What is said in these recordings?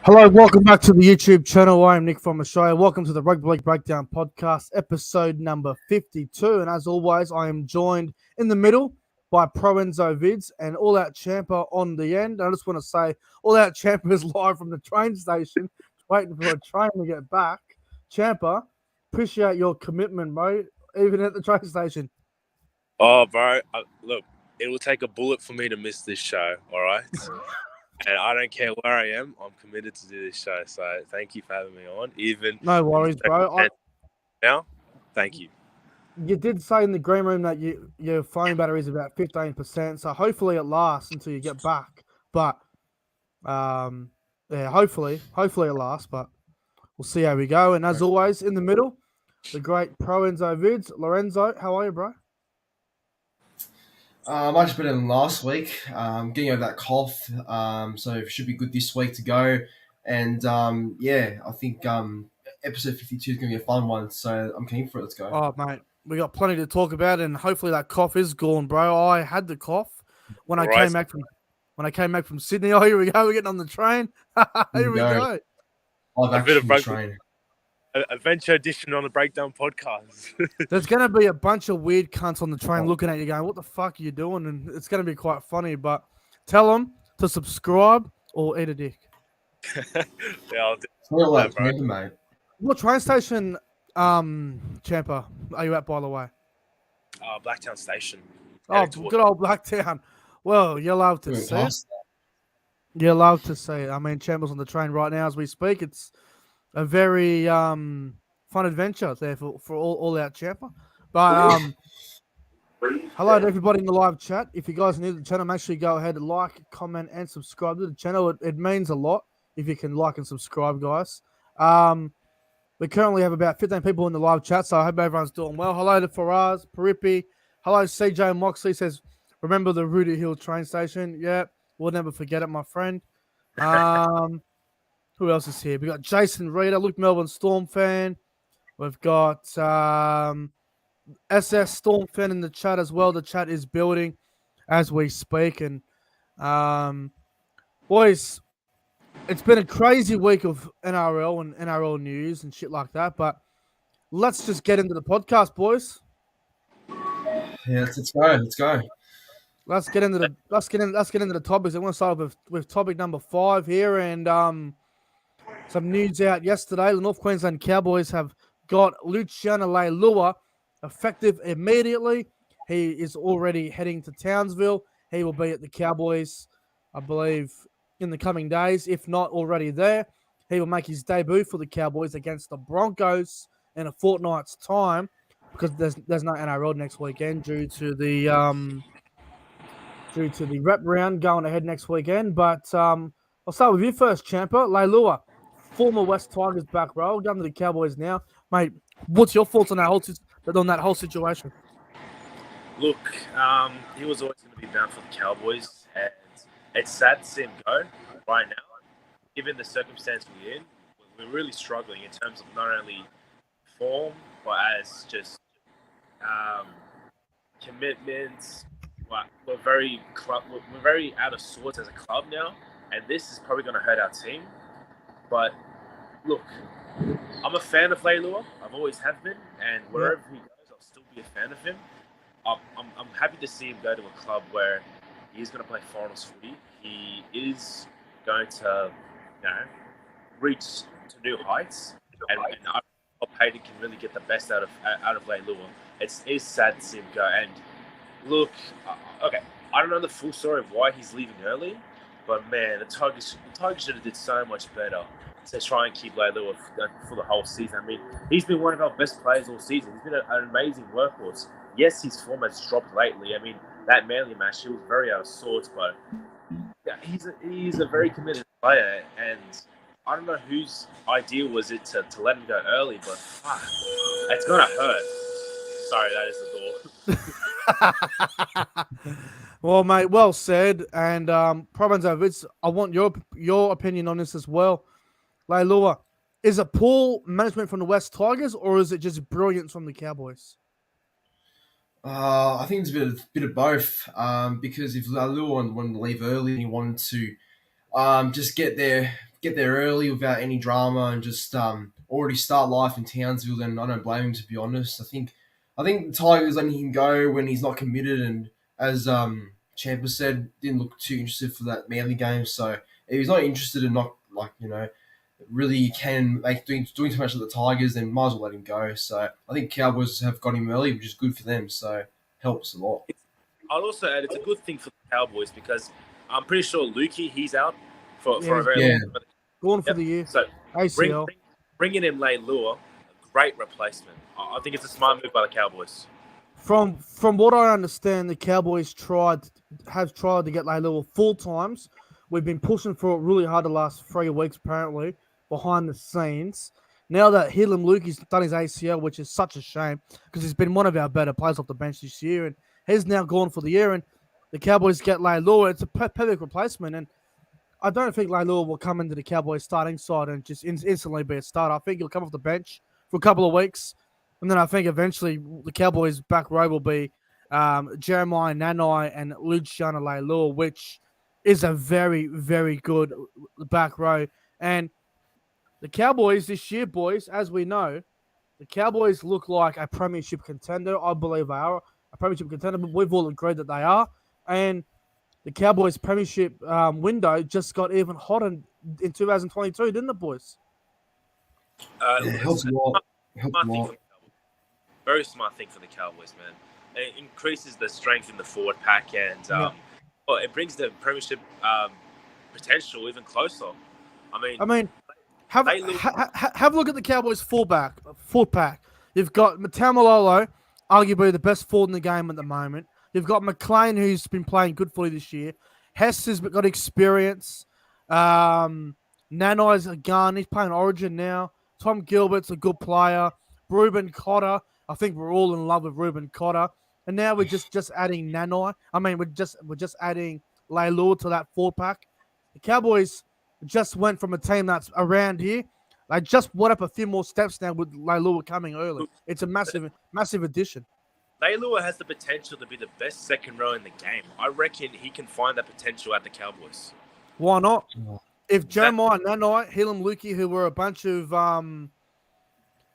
Hello, welcome back to the YouTube channel. I am Nick from Australia. Welcome to the Rugby League Breakdown Podcast, episode number 52. And as always, I am joined in the middle by ProEnzo Vidz and All Out CHAMPA on the end. I just want to say, All Out CHAMPA is live from the train station, waiting for a train to get back. CHAMPA, appreciate your commitment, bro, even at the train station. Oh, bro, look, it will take a bullet for me to miss this show, all right? And I don't care where I am, I'm committed to do this show. So thank you for having me on. Even No worries, bro. Now, thank you. You did say in the green room that your phone battery is about 15%, so hopefully it lasts until you get back. But yeah, hopefully it lasts, but we'll see how we go. And as always, in the middle, the great ProEnzo Vidz. Lorenzo, how are you, bro? Much better than last week. Getting over that cough, so it should be good this week to go. And yeah, I think episode 52 is going to be a fun one, so I'm keen for it. Let's go. Oh, mate, we got plenty to talk about, and hopefully that cough is gone, bro. I had the cough when I came back from Sydney. Oh, here we go. We're getting on the train. Here we go. Live action train. Adventure edition on the Breakdown Podcast. There's going to be a bunch of weird cunts on the train looking at you going, what the fuck are you doing? And it's going to be quite funny, but tell them to subscribe or eat a dick. Yeah, I'll do that, bro. Mate. What train station, CHAMPA, are you at, by the way? Blacktown Station. Oh, good old Blacktown. Well, you'll love to see it. You'll love to see it. I mean, CHAMPA's on the train right now as we speak. It's a very fun adventure there for all out CHAMPA. But hello to everybody in the live chat. If you guys are new to the channel, make sure you go ahead and like, comment, and subscribe to the channel. It means a lot if you can like and subscribe, guys. We currently have about 15 people in the live chat, so I hope everyone's doing well. Hello to Faraz, Paripi. Hello, CJ Moxley says, remember the Rudy Hill train station? Yeah, we'll never forget it, my friend. Who else is here? We got Jason Reader, Luke Melbourne Storm fan. We've got SS Storm fan in the chat as well. The chat is building as we speak. And boys, it's been a crazy week of NRL and NRL news and shit like that. But let's just get into the podcast, boys. Yeah, let's go. Let's get into the topics. I want to start with topic number 5 here, and some news out yesterday. The North Queensland Cowboys have got Luciano Leilua effective immediately. He is already heading to Townsville. He will be at the Cowboys, I believe, in the coming days, if not already there. He will make his debut for the Cowboys against the Broncos in a fortnight's time, because there's no NRL next weekend due to the rep round going ahead next weekend. But I'll start with you first, CHAMPA. Leilua, former West Tigers back row, going to the Cowboys now. Mate, what's your thoughts on that whole situation? Look, he was always going to be bound for the Cowboys, and it's sad to see him go right now. Given the circumstance we're in, we're really struggling in terms of not only form, but as just commitments. We're very out of sorts as a club now, and this is probably going to hurt our team. But look, I'm a fan of Leilua. I've always have been, and wherever he goes, I'll still be a fan of him. I'm happy to see him go to a club where he's going to play finals footy. He is going to, reach to new heights, and I hope Hayden can really get the best out of Leilua. It's sad to see him go. And look, okay, I don't know the full story of why he's leaving early, but man, the Tigers should have did so much better to try and keep Leilua for the whole season. I mean, he's been one of our best players all season. He's been an amazing workhorse. Yes, his form has dropped lately. I mean, that Manly match, he was very out of sorts, but yeah, he's a very committed player, and I don't know whose idea was it to let him go early, but fuck, it's gonna hurt. Sorry, that is the door. Well, mate, well said. And ProEnzo Vidz, I want your opinion on this as well. Leilua, is it poor management from the West Tigers, or is it just brilliance from the Cowboys? I think it's a bit of both. Because if Leilua wanted to leave early and he wanted to just get there get there early without any drama and just already start life in Townsville, then I don't blame him, to be honest. I think the Tigers letting him go when he's not committed, and as Champa said, didn't look too interested for that Manly game. So if he's not interested and not really can make doing too much of the Tigers, then might as well let him go. So I think Cowboys have got him early, which is good for them. So helps a lot. I'll also add it's a good thing for the Cowboys because I'm pretty sure Lukey, he's out for a very long time. Gone for the year. So ACL. Bringing in Leilua, a great replacement. I think it's a smart move by the Cowboys. From what I understand, the Cowboys have tried to get Leilua 4 times. We've been pushing for it really hard the last 3 weeks, apparently, behind the scenes. Now that Hilam Lukey's done his ACL, which is such a shame, because he's been one of our better players off the bench this year, and he's now gone for the year, and the Cowboys get Leilua. It's a perfect replacement, and I don't think Leilua will come into the Cowboys starting side and just instantly be a starter. I think he'll come off the bench for a couple of weeks, and then I think eventually the Cowboys' back row will be Jeremiah Nanai and Luciano Leilua, which is a very, very good back row. And the Cowboys this year, boys, as we know, the Cowboys look like a premiership contender. I believe they are a premiership contender, but we've all agreed that they are. And the Cowboys' premiership window just got even hotter in 2022, didn't it, boys? It helps a lot. Very smart thing for the Cowboys, man. It increases the strength in the forward pack, and it brings the premiership potential even closer. I mean, have a look at the Cowboys' forward pack. You've got Matamalolo, arguably the best forward in the game at the moment. You've got McLean, who's been playing good footy this year. Hess has got experience. Nanai's a gun. He's playing Origin now. Tom Gilbert's a good player. Reuben Cotter. I think we're all in love with Reuben Cotter. And now we're just adding Nanai. I mean, we're just adding Leilua to that 4-pack. The Cowboys just went from a team that's around here. They just went up a few more steps now with Leilua coming early. It's a massive addition. Leilua has the potential to be the best second row in the game. I reckon he can find that potential at the Cowboys. Why not? If Jeremiah Nanai, Hilam Lukey, who were a bunch of Nanai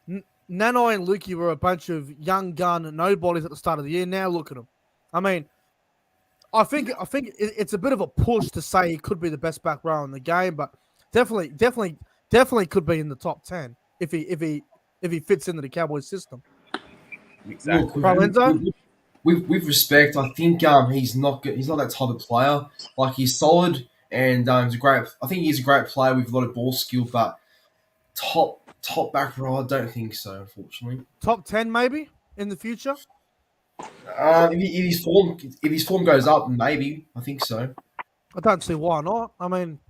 and Lukey were a bunch of young gun nobodies at the start of the year. Now look at them. I mean, I think it's a bit of a push to say he could be the best back row in the game, but definitely could be in the top 10 if he fits into the Cowboys system. Exactly. ProEnzo? With respect, I think he's not that type of player. Like, he's solid and he's a great. I think he's a great player with a lot of ball skill, but top back row, I don't think so, unfortunately. Top 10 maybe in the future. If his form goes up, maybe I think so. I don't see why not. I mean,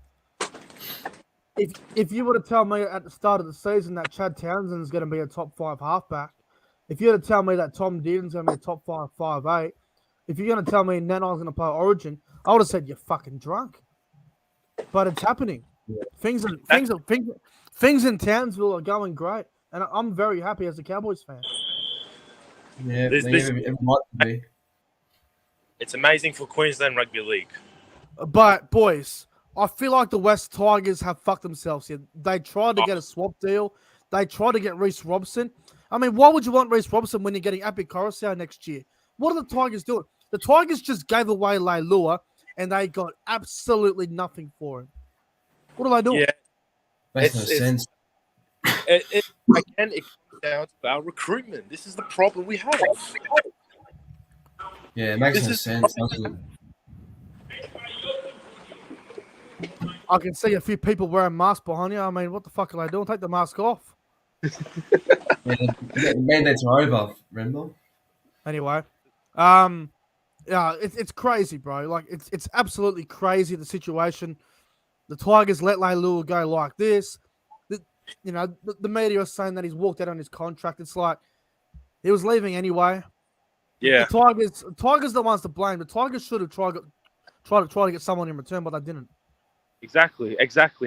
if you were to tell me at the start of the season that Chad Townsend is going to be a top 5 halfback, if you were to tell me that Tom Dearden's going to be a top 5'8", if you're going to tell me Nanai's going to play Origin, I would have said you're fucking drunk. But it's happening. Yeah. Things in Townsville are going great, and I'm very happy as a Cowboys fan. Yeah, it's amazing for Queensland Rugby League. But boys, I feel like the West Tigers have fucked themselves here. They tried to get a swap deal. They tried to get Reece Robson. I mean, why would you want Reece Robson when you're getting Api Coruscant next year? What are the Tigers doing? The Tigers just gave away Leilua, and they got absolutely nothing for him. What are they doing? Yeah. Makes no sense. It comes down to our recruitment. This is the problem we have. Yeah, it makes no sense. I can see a few people wearing masks behind you. I mean, what the fuck are they doing? Take the mask off. Yeah, the mandates are over, remember? Anyway, yeah, it's crazy, bro. Like, it's absolutely crazy, the situation. The Tigers let Leilua go like this. The media are saying that he's walked out on his contract. It's like he was leaving anyway. Yeah. The Tigers are the ones to blame. The Tigers should have tried to get someone in return, but they didn't. Exactly.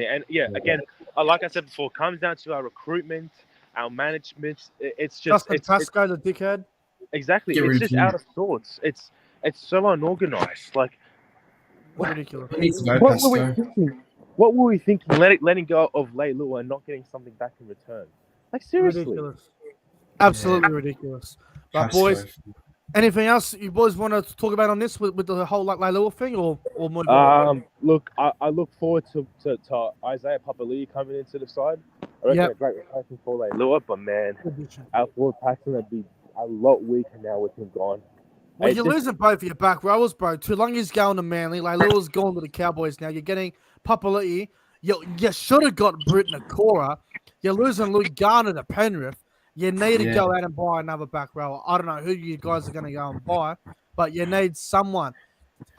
And yeah, again, like I said before, it comes down to our recruitment, our management. It's just Pasco, the dickhead. Exactly. It's just out of sorts. It's so unorganized. Like, ridiculous. He needs to go, Pasco. What were we thinking? Letting go of Leilua and not getting something back in return. Like seriously. Ridiculous. Absolutely ridiculous. But boys, Catastrophe. anything else you boys want to talk about on this with the whole like Leilua thing, or move on? Look, I look forward to Isaiah Papali'i coming into the side. I reckon a great replacement for Leilua, but man, our forward pattern would be a lot weaker now with him gone. Well, you're losing both of your back rowers, bro. Tulangi's going to Manly. Leilua's going to the Cowboys now. You're getting Papali'i. You should have got Britton Akora. You're losing Luke Garner to Penrith. You need to go out and buy another back rower. I don't know who you guys are going to go and buy, but you need someone.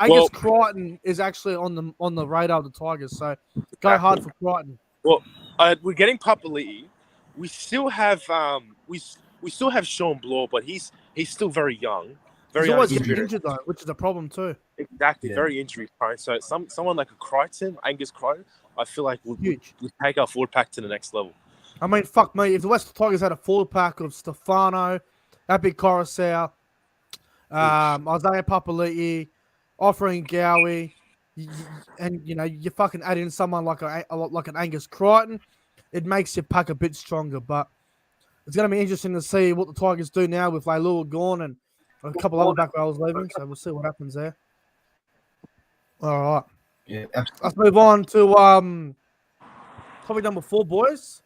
Angus Crichton is actually on the radar of the Tigers, so go hard for Crichton. Well, we're getting Papali'i. We still have we still have Sean Bloor, but he's still very young. He's always getting injured though, which is a problem too. Exactly, very injury prone. So someone like a Crichton, Angus Crichton, I feel like would take our forward pack to the next level. I mean, fuck me. If the Western Tigers had a forward pack of Stefano, Abby Coruscant, Isaiah Papali'i, offering Gowie, and you fucking add in someone like an Angus Crichton, it makes your pack a bit stronger. But it's going to be interesting to see what the Tigers do now with Leilua gone and a couple other back rowers leaving. So we'll see what happens there. All right. Yeah. Let's move on to topic number 4, boys.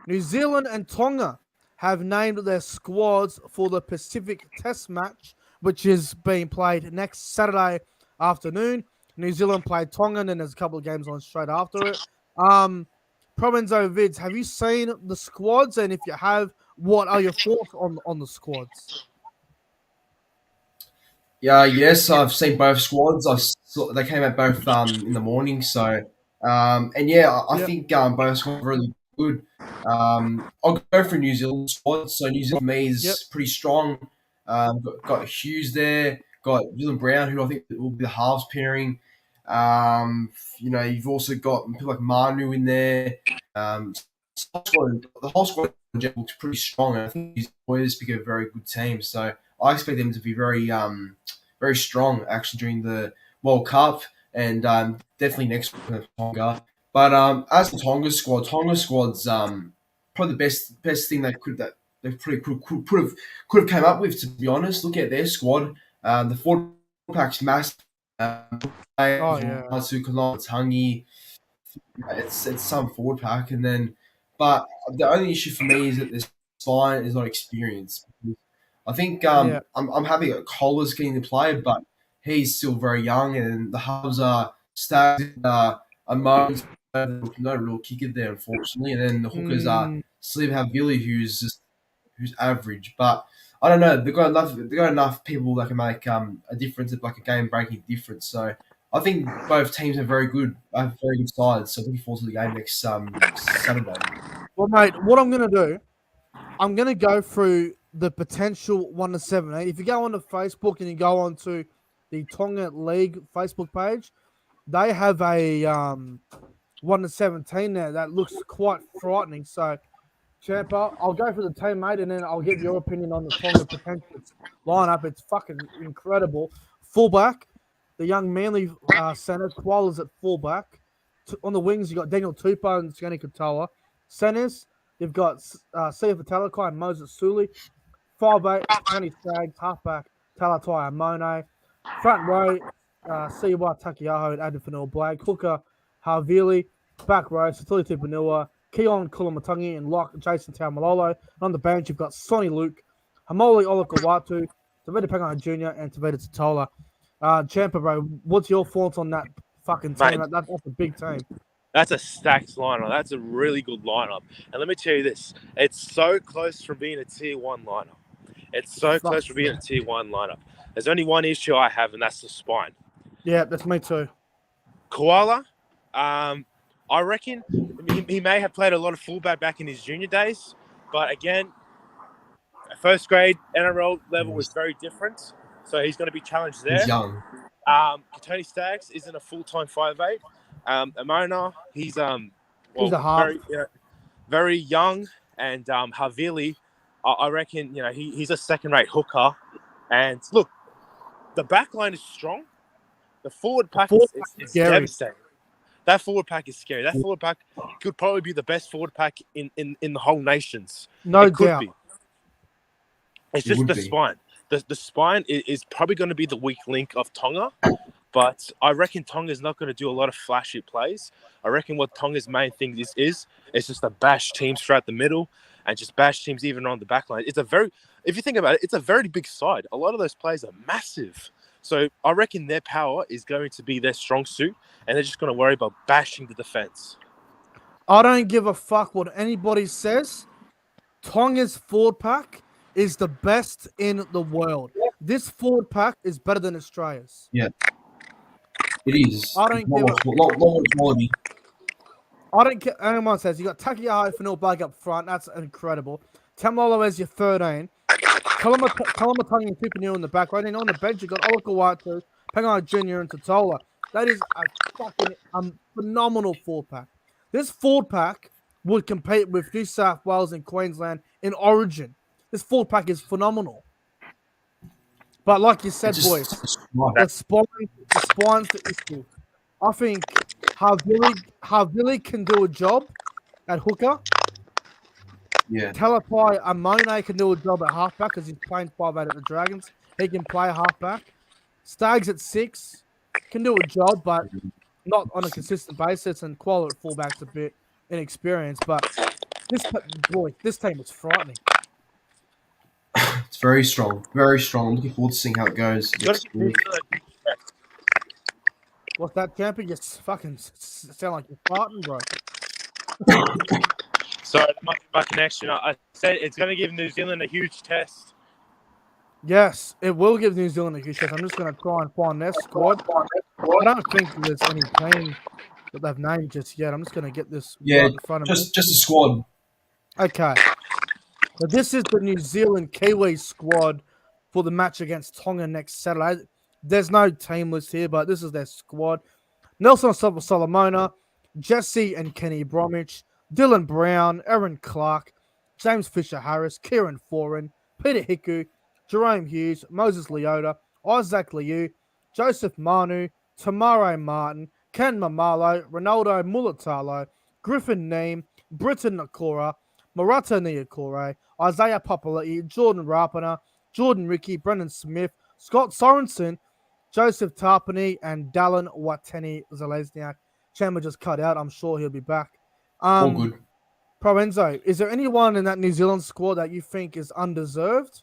New Zealand and Tonga have named their squads for the Pacific Test match, which is being played next Saturday afternoon. New Zealand played Tonga, and then there's a couple of games on straight after it. ProEnzo, Vidz, have you seen the squads? And if you have, what are your thoughts on the squads? Yeah, yes, I've seen both squads. They came out both in the morning. So, and yeah, I think both squads are really good. I'll go for New Zealand squad. So New Zealand for me is pretty strong. Got Hughes there. Got Dylan Brown, who I think will be the halves pairing. You've also got people like Manu in there. The whole squad in general looks pretty strong. And I think these boys pick a very good team. So I expect them to be very, very strong actually during the World Cup and definitely next week with Tonga. But as the Tonga squad's probably the best thing they could have came up with. To be honest, look at their squad. The forward pack's massive. Tangi. It's some forward pack, but the only issue for me is that this spine is not experienced. I think I'm happy that Kohler's getting to play, but he's still very young, and the halves are stacked. No real kicker there, unfortunately, and then the hookers are Sliv Havili, who's average. But I don't know. They've got enough people that can make a difference, like a game-breaking difference. So I think both teams are very good sides. So looking forward to the game next Saturday. Well, mate, what I'm going to do, I'm going to go through the potential 1-17. If you go onto Facebook and you go onto the Tonga League Facebook page, they have a 1-17 there that looks quite frightening. So, Champa, I'll go for the team, mate, and then I'll get your opinion on the Tonga potential lineup. It's fucking incredible. Fullback, the young Manly centre, Koala's at fullback. On the wings, you've got Daniel Tupou and Skani Katoa. Centres, you've got Sia Fatalakai and Moses Suli. 5'8", Tony Staggs. Halfback, Talatai Amone. Front row, Siwa Takiaho and Adam Fanil Blake. Hooker, Havili. Back row, Satuli Tupanua. Keon Kulamatangi and Lock Jason Taumalolo. On the bench, you've got Sonny Luke, Hamoli Olakawatu, Tavita Pangai Jr. and Tavita Totola. Champa, bro, what's your thoughts on that fucking team? Mate, That's a big team. That's a stacked lineup. That's a really good lineup. And let me tell you this. It's so close from being a tier 1 lineup. It's so close from being a tier 1 lineup. There's only one issue I have, and that's the spine. Yeah, that's me too. Koala, I reckon he may have played a lot of fullback back in his junior days. But again, first grade NRL level was very different. So he's going to be challenged there. He's young. Tony Staggs isn't a full-time 5'8". Amona, he's a half. very young, and Havili, I reckon he's a second-rate hooker. And look, the back line is strong. The forward pack is devastating. That forward pack is scary. That forward pack could probably be the best forward pack in the whole nations. No It could doubt. be. It's It just would the be. spine. The spine is probably going to be the weak link of Tonga, but I reckon Tonga's not going to do a lot of flashy plays. I reckon what Tonga's main thing is just to bash teams throughout the middle and just bash teams even on the back line. If you think about it, it's a very big side. A lot of those players are massive. So I reckon their power is going to be their strong suit, and they're just going to worry about bashing the defense. I don't give a fuck what anybody says. Tonga's forward pack is the best in the world. This forward pack is better than Australia's. Yeah, it is. I don't give a lot more quality. I don't care. Anyone says you got Takiaho Fanil Bag up front. That's incredible. Tamalo as your 13. Kalamatangi and Tupinu in the back. Right now on the bench, you got Olaka Watu, Pangai Jr. and Totola. That is a fucking phenomenal forward pack. This forward pack would compete with New South Wales and Queensland in Origin. This forward pack is phenomenal. But like you said, boys, the spine's the issue. I think Havili can do a job at hooker. Yeah. Talapai Amone can do a job at halfback because he's playing 5'8" at the Dragons. He can play halfback. Staggs at 6 can do a job, but not on a consistent basis. And Qualler at fullback's a bit inexperienced. But this team is frightening. It's very strong. Very strong. I'm looking forward to seeing how it goes. What's that, champion? You fucking sound like you're farting, bro. Sorry, my connection. I said it's going to give New Zealand a huge test. Yes, it will give New Zealand a huge test. I'm just going to try and find their squad. I don't think there's any team that they've named just yet. I'm just going to get this right in front of me. Just a squad. Okay. So this is the New Zealand Kiwi squad for the match against Tonga next Saturday. There's no team list here, but this is their squad. Nelson Solomona, Jesse and Kenny Bromwich, Dylan Brown, Aaron Clark, James Fisher-Harris, Kieran Foran, Peter Hiku, Jerome Hughes, Moses Leota, Isaac Liu, Joseph Manu, Tamare Martin, Ken Mamalo, Ronaldo Mulatalo, Griffin Neem, Britton Nakora, Murata Niokore, Isaiah Papali'i, Jordan Rapana, Jordan Ricky, Brendan Smith, Scott Sorensen, Joseph Tarpany, and Dallin Wateni Zalesniak. Chandler just cut out. I'm sure he'll be back. All good. ProEnzo, is there anyone in that New Zealand squad that you think is undeserved?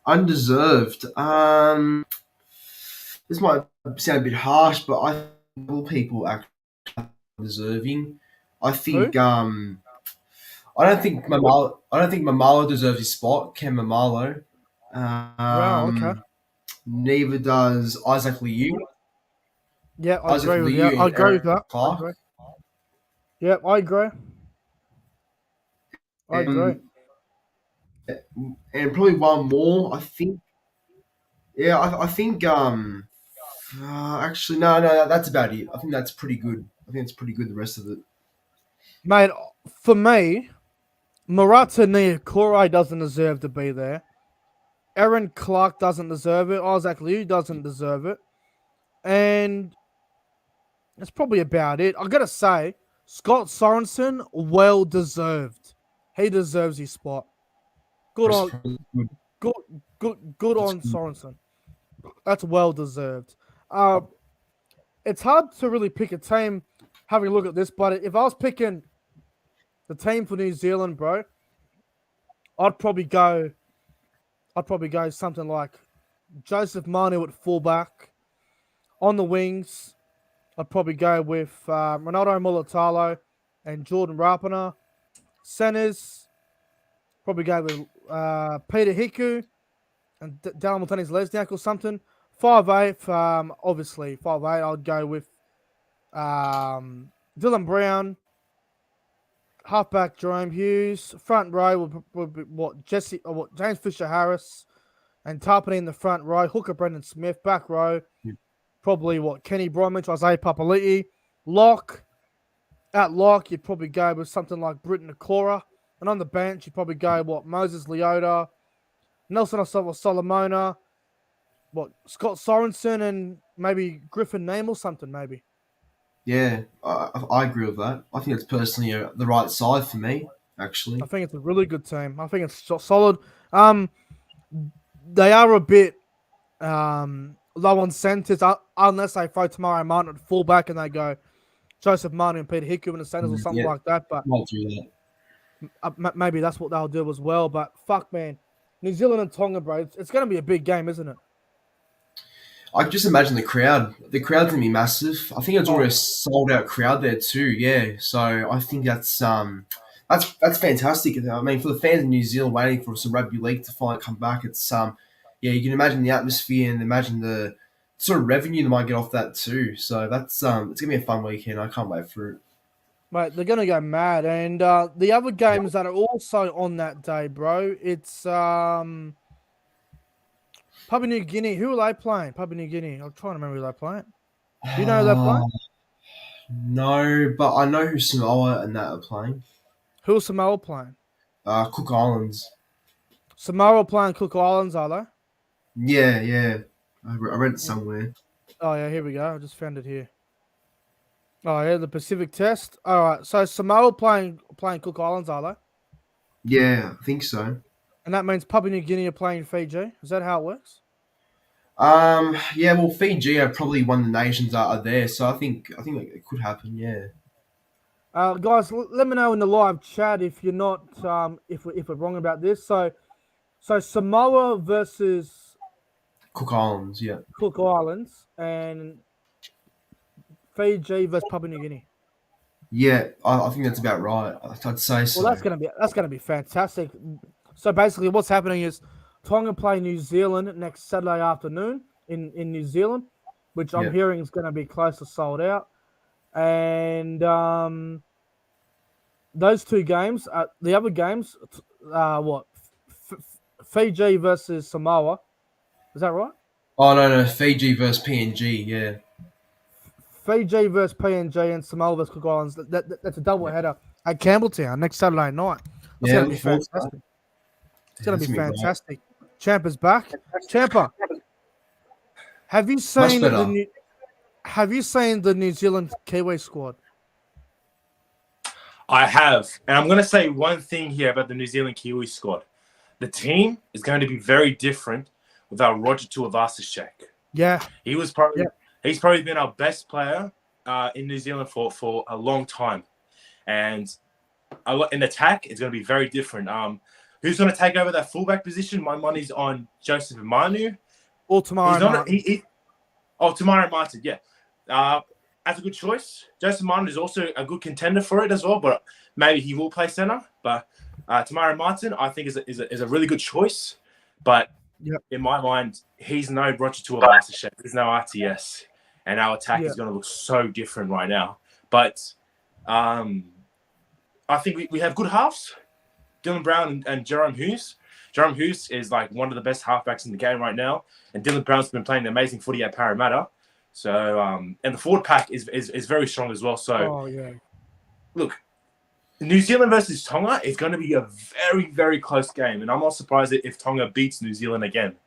Undeserved. This might sound a bit harsh, but I think all people actually are deserving. I think I don't think Mamalo deserves his spot. Ken Mamalo. Wow, okay. Neither does Isaac Liu. Yeah, I agree with you. I agree with that. I agree. Yeah, I agree. I agree. And probably one more, I think. Yeah, I think. Actually, no, that's about it. I think that's pretty good. I think it's pretty good. The rest of it, mate. For me, Murata Niokore doesn't deserve to be there. Aaron Clark doesn't deserve it. Isaac Liu doesn't deserve it. And that's probably about it. I gotta say, Scott Sorensen, well deserved. He deserves his spot. Good on Sorensen. That's well deserved. It's hard to really pick a team having a look at this, but if I was picking the team for New Zealand, bro, I'd probably go something like Joseph Manu at fullback. On the wings, I'd probably go with Ronaldo Mulatalo and Jordan Rapana. Centers, probably go with Peter Hiku and Dallin Lesniak or something. 5'8", obviously 5'8". I'd go with Dylan Brown. Halfback Jerome Hughes. Front row would be James Fisher-Harris and Tarpany in the front row. Hooker Brendan Smith. Back row, probably Kenny Bromwich, Isaiah Papali'i. At lock, you'd probably go with something like Britton Nakora. And on the bench, you'd probably go Moses Leota, Nelson Solomona, what, Scott Sorensen and maybe Griffin Name or something, maybe. Yeah, I agree with that. I think it's personally the right side for me, actually. I think it's a really good team. I think it's solid. They are a bit low on centres unless they throw Tamari Martin at fullback and they go Joseph Martin and Peter Hickey in the centres or something Yeah, like that. But might do that. maybe that's what they'll do as well. But fuck, man, New Zealand and Tonga, bro, it's going to be a big game, isn't it? I can just imagine the crowd. The crowd's gonna be massive. I think it's already a sold out crowd there too. Yeah, so I think that's fantastic. I mean, for the fans in New Zealand waiting for some rugby league to finally come back, it's yeah, you can imagine the atmosphere and imagine the sort of revenue they might get off that too. So that's it's gonna be a fun weekend. I can't wait for it. Mate, they're going to go mad. And the other games that are also on that day, bro, it's Papua New Guinea. Who are they playing? Papua New Guinea. I'm trying to remember who they're playing. Do you know who they're playing? No, but I know who Samoa and that are playing. Who are Samoa playing? Cook Islands. Samoa playing Cook Islands, are they? Yeah. I read it somewhere. Oh, yeah, here we go. I just found it here. Oh, yeah, the Pacific Test. All right, so Samoa playing Cook Islands, are they? Yeah, I think so. And that means Papua New Guinea are playing Fiji. Is that how it works? Yeah, well, Fiji are probably one of the nations that are there, so I think it could happen. Yeah. Guys, let me know in the live chat if you're not if we're wrong about this. So Samoa versus Cook Islands, yeah. Cook Islands and Fiji versus Papua New Guinea. Yeah, I think that's about right. I'd say so. Well, that's gonna be fantastic. So basically, what's happening is Tonga play New Zealand next Saturday afternoon in New Zealand, which I'm hearing is going to be close to sold out. And those two games, the other games, Fiji versus Samoa. Is that right? Oh, no, Fiji versus PNG, yeah. Fiji versus PNG and Samoa versus Cook Islands. That's a double header at Campbelltown next Saturday night. It's going to be fantastic. It's going to be fantastic. Champa's back. Champa, have you seen the New Zealand Kiwi squad? I have, and I'm going to say one thing here about the New Zealand Kiwi squad. The team is going to be very different without Roger Tuivasa-Sheck. Yeah, he's probably been our best player in New Zealand for a long time, and in attack, it's going to be very different. Who's going to take over that fullback position? My money's on Joseph Manu. Or Tamari Martin. Tamari Martin, yeah. That's a good choice. Joseph Martin is also a good contender for it as well, but maybe he will play center. But Tamari Martin, I think, is a really good choice. But in my mind, he's no Roger Tuivasa-Sheck. There's no RTS. And our attack is going to look so different right now. But I think we have good halves. Dylan Brown and Jerome Hughes. Jerome Hughes is like one of the best halfbacks in the game right now. And Dylan Brown's been playing amazing footy at Parramatta. So, and the forward pack is very strong as well. So, look, New Zealand versus Tonga is going to be a very, very close game. And I'm not surprised if Tonga beats New Zealand again.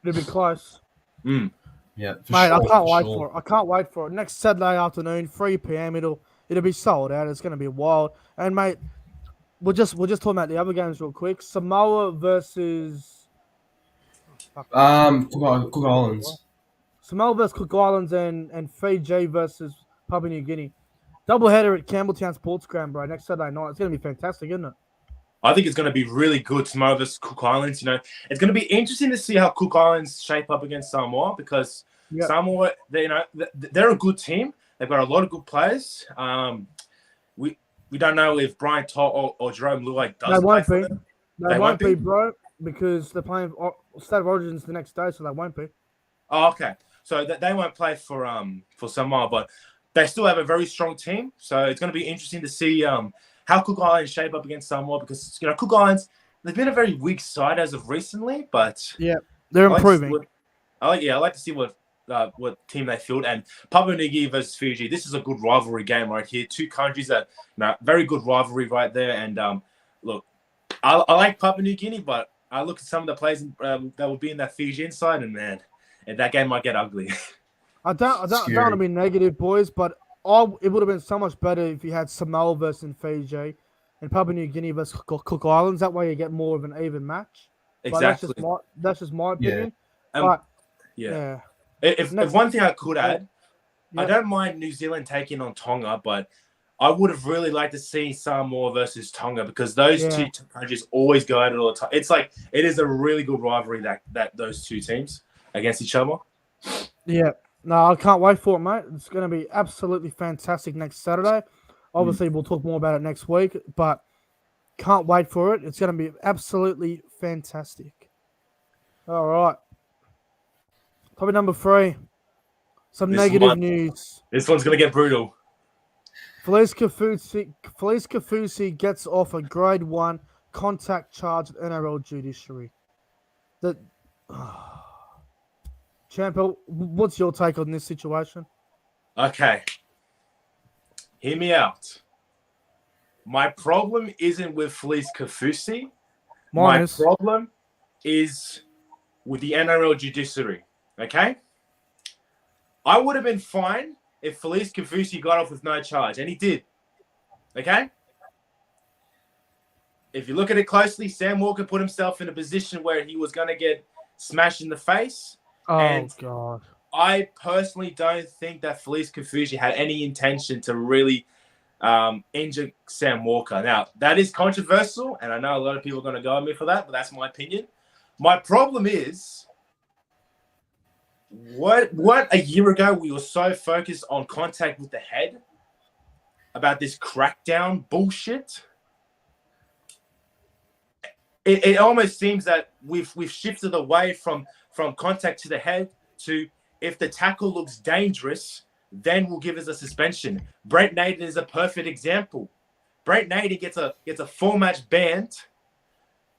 It'll be close. Yeah, mate, I can't wait for it. I can't wait for it. Next Saturday afternoon, 3 p.m. It'll be sold out. It's going to be wild. And, mate, we're just talking about the other games real quick. Samoa versus Cook Islands. Samoa versus Cook Islands and Fiji versus Papua New Guinea. Doubleheader at Campbelltown Sports Ground, bro. Next Saturday night. It's going to be fantastic, isn't it? I think it's going to be really good. Samoa versus Cook Islands. It's going to be interesting to see how Cook Islands shape up against Samoa because Samoa, they're a good team. They've got a lot of good players. We don't know if Brian To'o or Jerome Luai does play for them. They won't be, bro, because they're playing State of Origins the next day, so they won't be. Oh, okay. So they won't play for Samoa, but they still have a very strong team. So it's going to be interesting to see how Cook Islands shape up against Samoa because Cook Islands, they've been a very weak side as of recently, but they're improving. I like to see what team they field. And Papua New Guinea versus Fiji, this is a good rivalry game right here. Two countries that very good rivalry right there. And look, I like Papua New Guinea, but I look at some of the players that will be in that Fijian side, and man, and that game might get ugly. I don't want to be negative, boys, but it would have been so much better if you had Samoa versus Fiji and Papua New Guinea versus Cook Islands. That way you get more of an even match. Exactly. But that's just my opinion. Yeah. But yeah. If one thing I could add, I don't mind New Zealand taking on Tonga, but I would have really liked to see Samoa versus Tonga because those two countries always go at it all the time. It's like it is a really good rivalry that those two teams against each other. Yeah. No, I can't wait for it, mate. It's going to be absolutely fantastic next Saturday. Obviously, we'll talk more about it next week, but can't wait for it. It's going to be absolutely fantastic. All right. Topic number 3. Some negative news. This one's going to get brutal. Felice Kaufusi gets off a grade 1 contact charge at NRL judiciary. Champa, what's your take on this situation? Okay. Hear me out. My problem isn't with Felice Kaufusi. My problem is with the NRL judiciary. Okay? I would have been fine if Felice Kaufusi got off with no charge, and he did. Okay? If you look at it closely, Sam Walker put himself in a position where he was going to get smashed in the face. God. I personally don't think that Felice Kaufusi had any intention to really injure Sam Walker. Now, that is controversial, and I know a lot of people are going to go at me for that, but that's my opinion. My problem is, what a year ago we were so focused on contact with the head about this crackdown bullshit. It almost seems that we've shifted away from contact to the head to if the tackle looks dangerous, then we'll give us a suspension. Brent Naden is a perfect example. Brent Naden gets a 4-match ban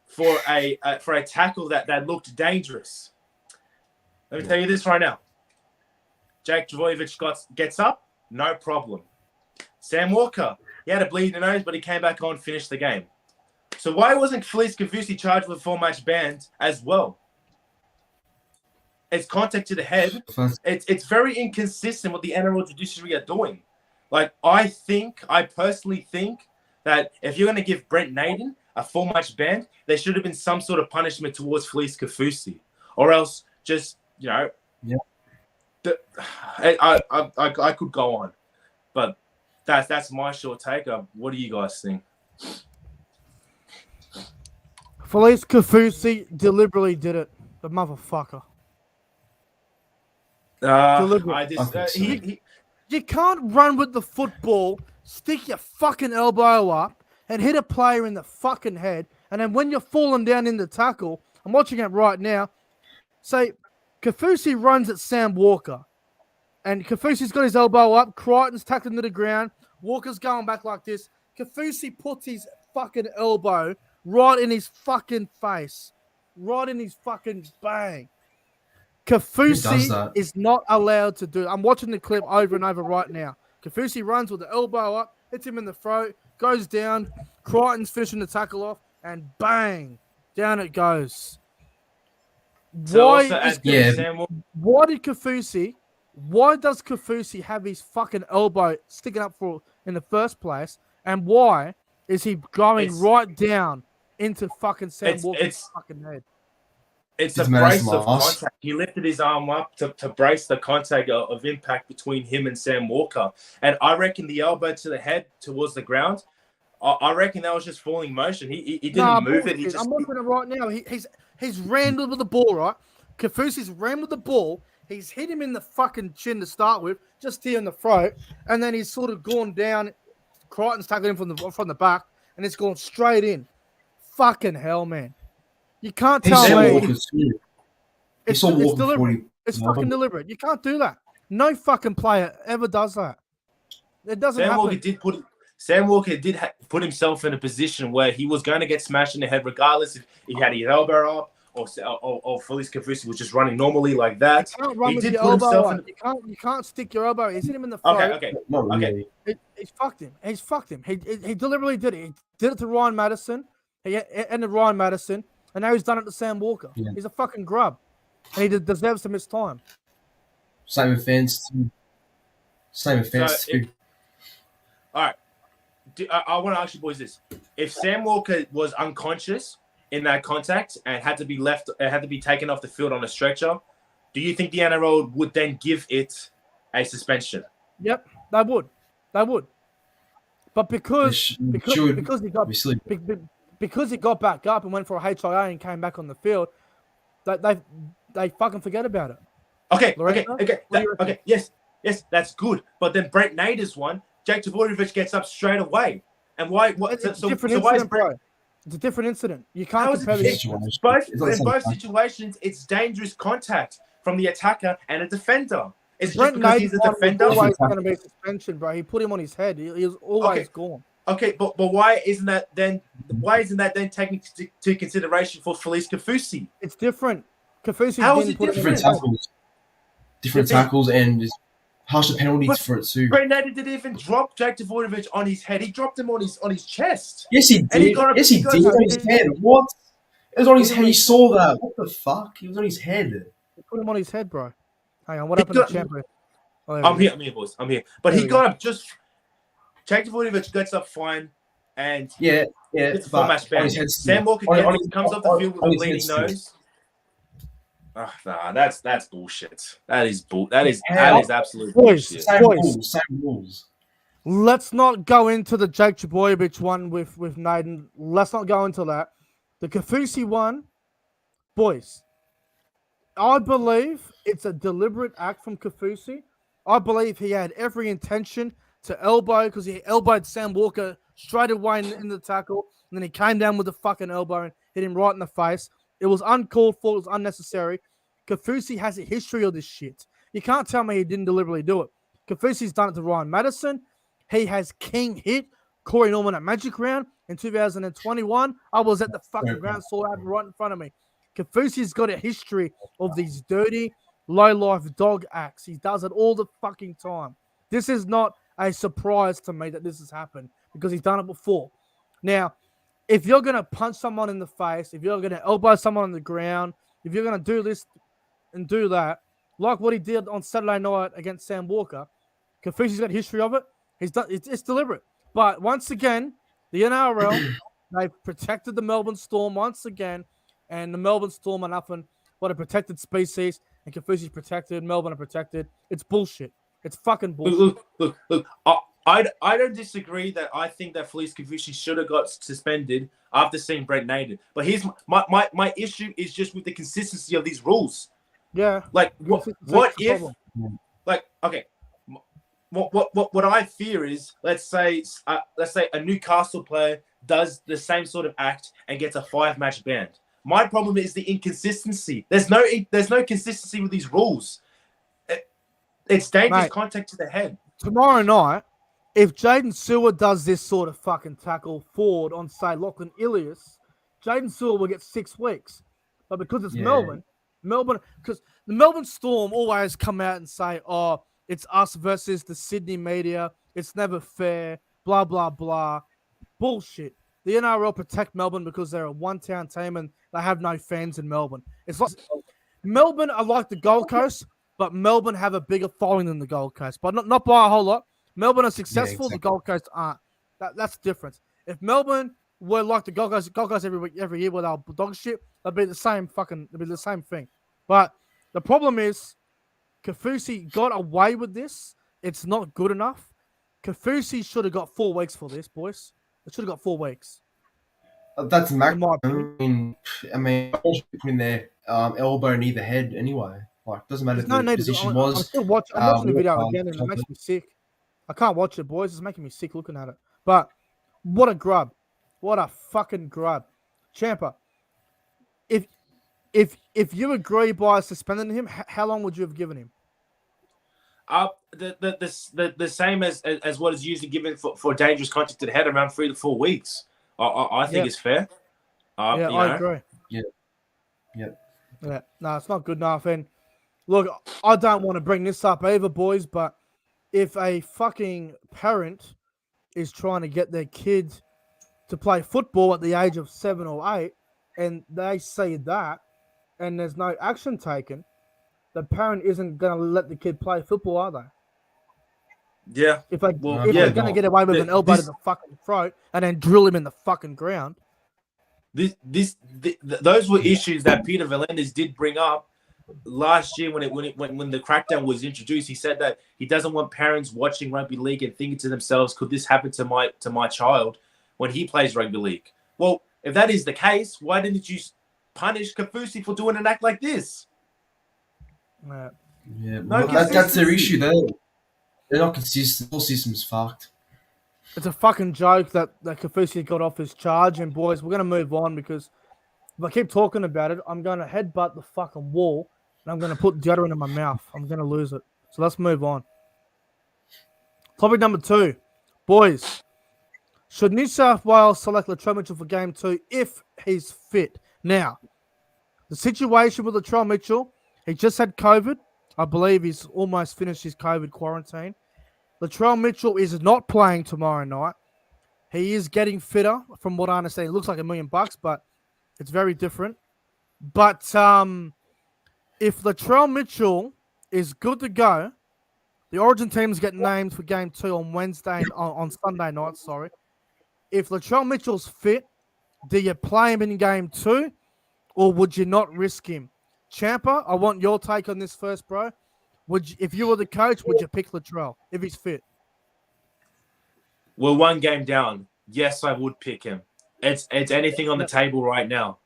for a tackle that looked dangerous. Let me tell you this right now. Jake Trbojevic gets up, no problem. Sam Walker, he had a bleed in the nose, but he came back on, finished the game. So why wasn't Felice Kaufusi charged with a 4-match ban as well? It's contact to the head. It's very inconsistent what the NRL judiciary are doing. Like, I personally think that if you're going to give Brent Naden a 4-match ban, there should have been some sort of punishment towards Felice Kaufusi. Or else just, I could go on. But that's my short take. What do you guys think? Felice Kaufusi deliberately did it. The motherfucker. You can't run with the football, stick your fucking elbow up, and hit a player in the fucking head, and then when you're falling down in the tackle, I'm watching it right now, say, Kaufusi runs at Sam Walker, and Kaufusi's got his elbow up, Crichton's tackling to the ground, Walker's going back like this, Kaufusi puts his fucking elbow right in his fucking face, right in his fucking bang. Kaufusi is not allowed to do it. I'm watching the clip over and over right now. Kaufusi runs with the elbow up, hits him in the throat, goes down. Crichton's finishing the tackle off, and bang, down it goes. Why does Kaufusi have his fucking elbow sticking up in the first place? And why is he going right down into fucking Sam Walker's fucking head? It's a brace of contact. He lifted his arm up to brace the contact of impact between him and Sam Walker. And I reckon the elbow to the head towards the ground, I reckon that was just falling motion. He didn't move it. I'm looking at it right now. He's rammed with the ball, right? Kaufusi's rammed with the ball. He's hit him in the fucking chin to start with, just here in the throat. And then he's sort of gone down. Crichton's tackled him from the back, and it's gone straight in. Fucking hell, man. You can't tell me. It's deliberate. It's fucking deliberate. You can't do that. No fucking player ever does that. It doesn't happen. Sam Walker did put himself in a position where he was going to get smashed in the head, regardless if he had his elbow up or Felice Kaufusi was just running normally like that. You can't run with your elbow up. You can't stick your elbow. He's hit him in the throat. Okay. He's fucked him. He's fucked him. He deliberately did it. He did it to Ryan Madison. He ended Ryan Madison. And now he's done it to Sam Walker. Yeah. He's a fucking grub. and he deserves to miss time. Same offence. Same offence. So all right. I want to ask you boys this: if Sam Walker was unconscious in that contact and had to be taken off the field on a stretcher, do you think the NRL would then give it a suspension? Yep, they would. But because he got back up and went for a HIA and came back on the field, they fucking forget about it. Okay. Yes, that's good. But then Brent Nader's one. Jake Tavorovich gets up straight away. And why? It's a different incident. You can't compare in both situations, it's dangerous contact from the attacker and a defender. It's Brent just because he's a defender. Always going to be suspension, bro. He put him on his head. He was always gone. Okay, but why isn't that then taken into consideration for Felice Kaufusi? It's different. Kaufusi How is it different? Different tackles and harsher penalties for it too. Brent Nader didn't even drop Jake Tavorovich on his head. He dropped him on his chest. Yes, he did. He did on his head. What? It was on his head. He saw that. What the fuck? He was on his head. He put him on his head, bro. Hang on. What happened to CHAMPA? I'm here, boys. I'm here. But he got up just. Jake Tavorovich gets up fine, and it's a 4-match ban. Sam Walker comes off the field with a bleeding nose. Nah, that's bullshit. That is absolute bullshit. Same rules. Let's not go into the Jake Trbojevic one with Naden. Let's not go into that. The Kaufusi one, boys. I believe it's a deliberate act from Kaufusi. I believe he had every intention to elbow because he elbowed Sam Walker straight away in the tackle, and then he came down with the fucking elbow and hit him right in the face. It was uncalled for. It was unnecessary. Kaufusi has a history of this shit. You can't tell me he didn't deliberately do it. Kaufusi's done it to Ryan Madison. He has king hit Corey Norman at Magic Round in 2021. I was at the fucking ground, saw it right in front of me. Kaufusi's got a history of these dirty, low-life dog acts. He does it all the fucking time. This is not a surprise to me that this has happened because he's done it before. Now, if you're going to punch someone in the face, if you're going to elbow someone on the ground, if you're going to do this and do that, like what he did on Saturday night against Sam Walker, Kaufusi's got a history of it. It's deliberate. But once again, the NRL, they've protected the Melbourne Storm once again, and the Melbourne Storm are nothing but a protected species, and Kaufusi's protected, Melbourne are protected. It's bullshit. It's fucking bullshit. Look. I don't disagree that I think that Felice Kaufusi should have got suspended after seeing Brent Nader. But here's my issue is just with the consistency of these rules. Yeah. Like what if like okay. What I fear is let's say a Newcastle player does the same sort of act and gets a 5-match ban. My problem is the inconsistency. There's no consistency with these rules. It's dangerous contact to the head. Tomorrow night, if Jaden Sewer does this sort of fucking tackle forward on, say, Lachlan Ilias, Jaden Sewer will get 6 weeks. But because it's Melbourne, because the Melbourne Storm always come out and say, oh, it's us versus the Sydney media. It's never fair, blah, blah, blah. Bullshit. The NRL protect Melbourne because they're a one-town team and they have no fans in Melbourne. It's like Melbourne are like the Gold Coast, but Melbourne have a bigger following than the Gold Coast, but not by a whole lot. Melbourne are successful, the Gold Coast aren't. That's the difference. If Melbourne were like the Gold Coast every year where they're dog shit, it'd be the same thing. But the problem is, Kaufusi got away with this. It's not good enough. Kaufusi should have got 4 weeks for this, boys. It should have got 4 weeks. That's maximum. I mean, putting their elbow in either head anyway. Like, doesn't matter if the position was. I'm watching the video again, and it makes me sick. I can't watch it, boys. It's making me sick looking at it. But what a grub! What a fucking grub, CHAMPA. If you agree by suspending him, how long would you have given him? The same as what is usually given for dangerous contact to the head, around 3 to 4 weeks. I think it's fair. I agree. Yeah. No, it's not good enough. And look, I don't want to bring this up either, boys, but if a fucking parent is trying to get their kid to play football at the age of 7 or 8, and they say that, and there's no action taken, the parent isn't going to let the kid play football, are they? Yeah. If they're yeah, going to get away with an elbow to the fucking throat and then drill him in the fucking ground. Those were issues that Peter V'landys did bring up last year when the crackdown was introduced. He said that he doesn't want parents watching rugby league and thinking to themselves, "Could this happen to my child when he plays rugby league?" Well, if that is the case, why didn't you punish Kaufusi for doing an act like this? Yeah, well, that's their issue. They're not consistent. The whole system's fucked. It's a fucking joke that Kaufusi got off his charge. And boys, we're going to move on because if I keep talking about it, I'm going to headbutt the fucking wall and I'm going to put deodorant in my mouth. I'm going to lose it. So let's move on. Topic number 2. Boys, should New South Wales select Latrell Mitchell for game 2 if he's fit? Now, the situation with Latrell Mitchell, he just had COVID. I believe he's almost finished his COVID quarantine. Latrell Mitchell is not playing tomorrow night. He is getting fitter, from what I understand. It looks like $1 million, but it's very different. But if Latrell Mitchell is good to go, the Origin teams get named for game 2 on Wednesday on Sunday night. Sorry. If Latrell Mitchell's fit, do you play him in game 2, or would you not risk him? CHAMPA, I want your take on this first, bro. If you were the coach, would you pick Latrell if he's fit? We're one game down. Yes, I would pick him. It's anything on the table right now.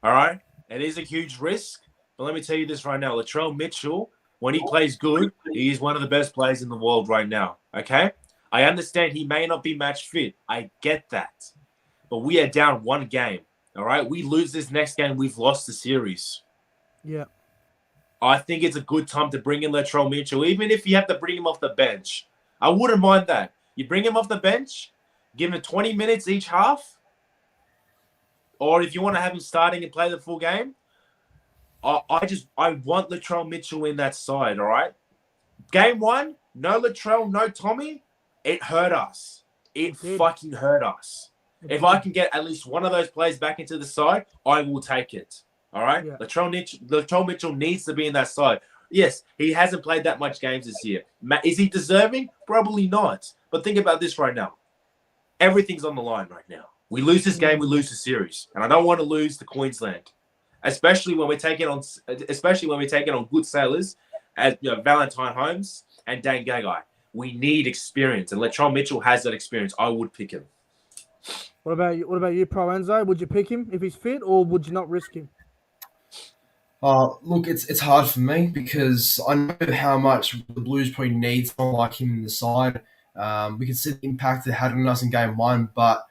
All right? It is a huge risk, but let me tell you this right now. Latrell Mitchell, when he plays good, he is one of the best players in the world right now. Okay? I understand he may not be match fit. I get that. But we are down one game. All right? We lose this next game, we've lost the series. Yeah. I think it's a good time to bring in Latrell Mitchell, even if you have to bring him off the bench. I wouldn't mind that. You bring him off the bench, give him 20 minutes each half, or if you want to have him starting and play the full game, I want Latrell Mitchell in that side, all right? Game 1, no Latrell, no Tommy, it hurt us. It fucking hurt us. If I can get at least one of those players back into the side, I will take it. All right? Yeah. Latrell Mitchell needs to be in that side. Yes, he hasn't played that much games this year. Is he deserving? Probably not. But think about this right now. Everything's on the line right now. We lose this game, we lose the series. And I don't want to lose to Queensland. Especially when we're taking on good sailors as Valentine Holmes and Dane Gagai. We need experience. And Latrell Mitchell has that experience. I would pick him. What about you, ProEnzo? Would you pick him if he's fit, or would you not risk him? Look, it's hard for me because I know how much the Blues probably need someone like him in the side. We can see the impact it had on us in game 1, but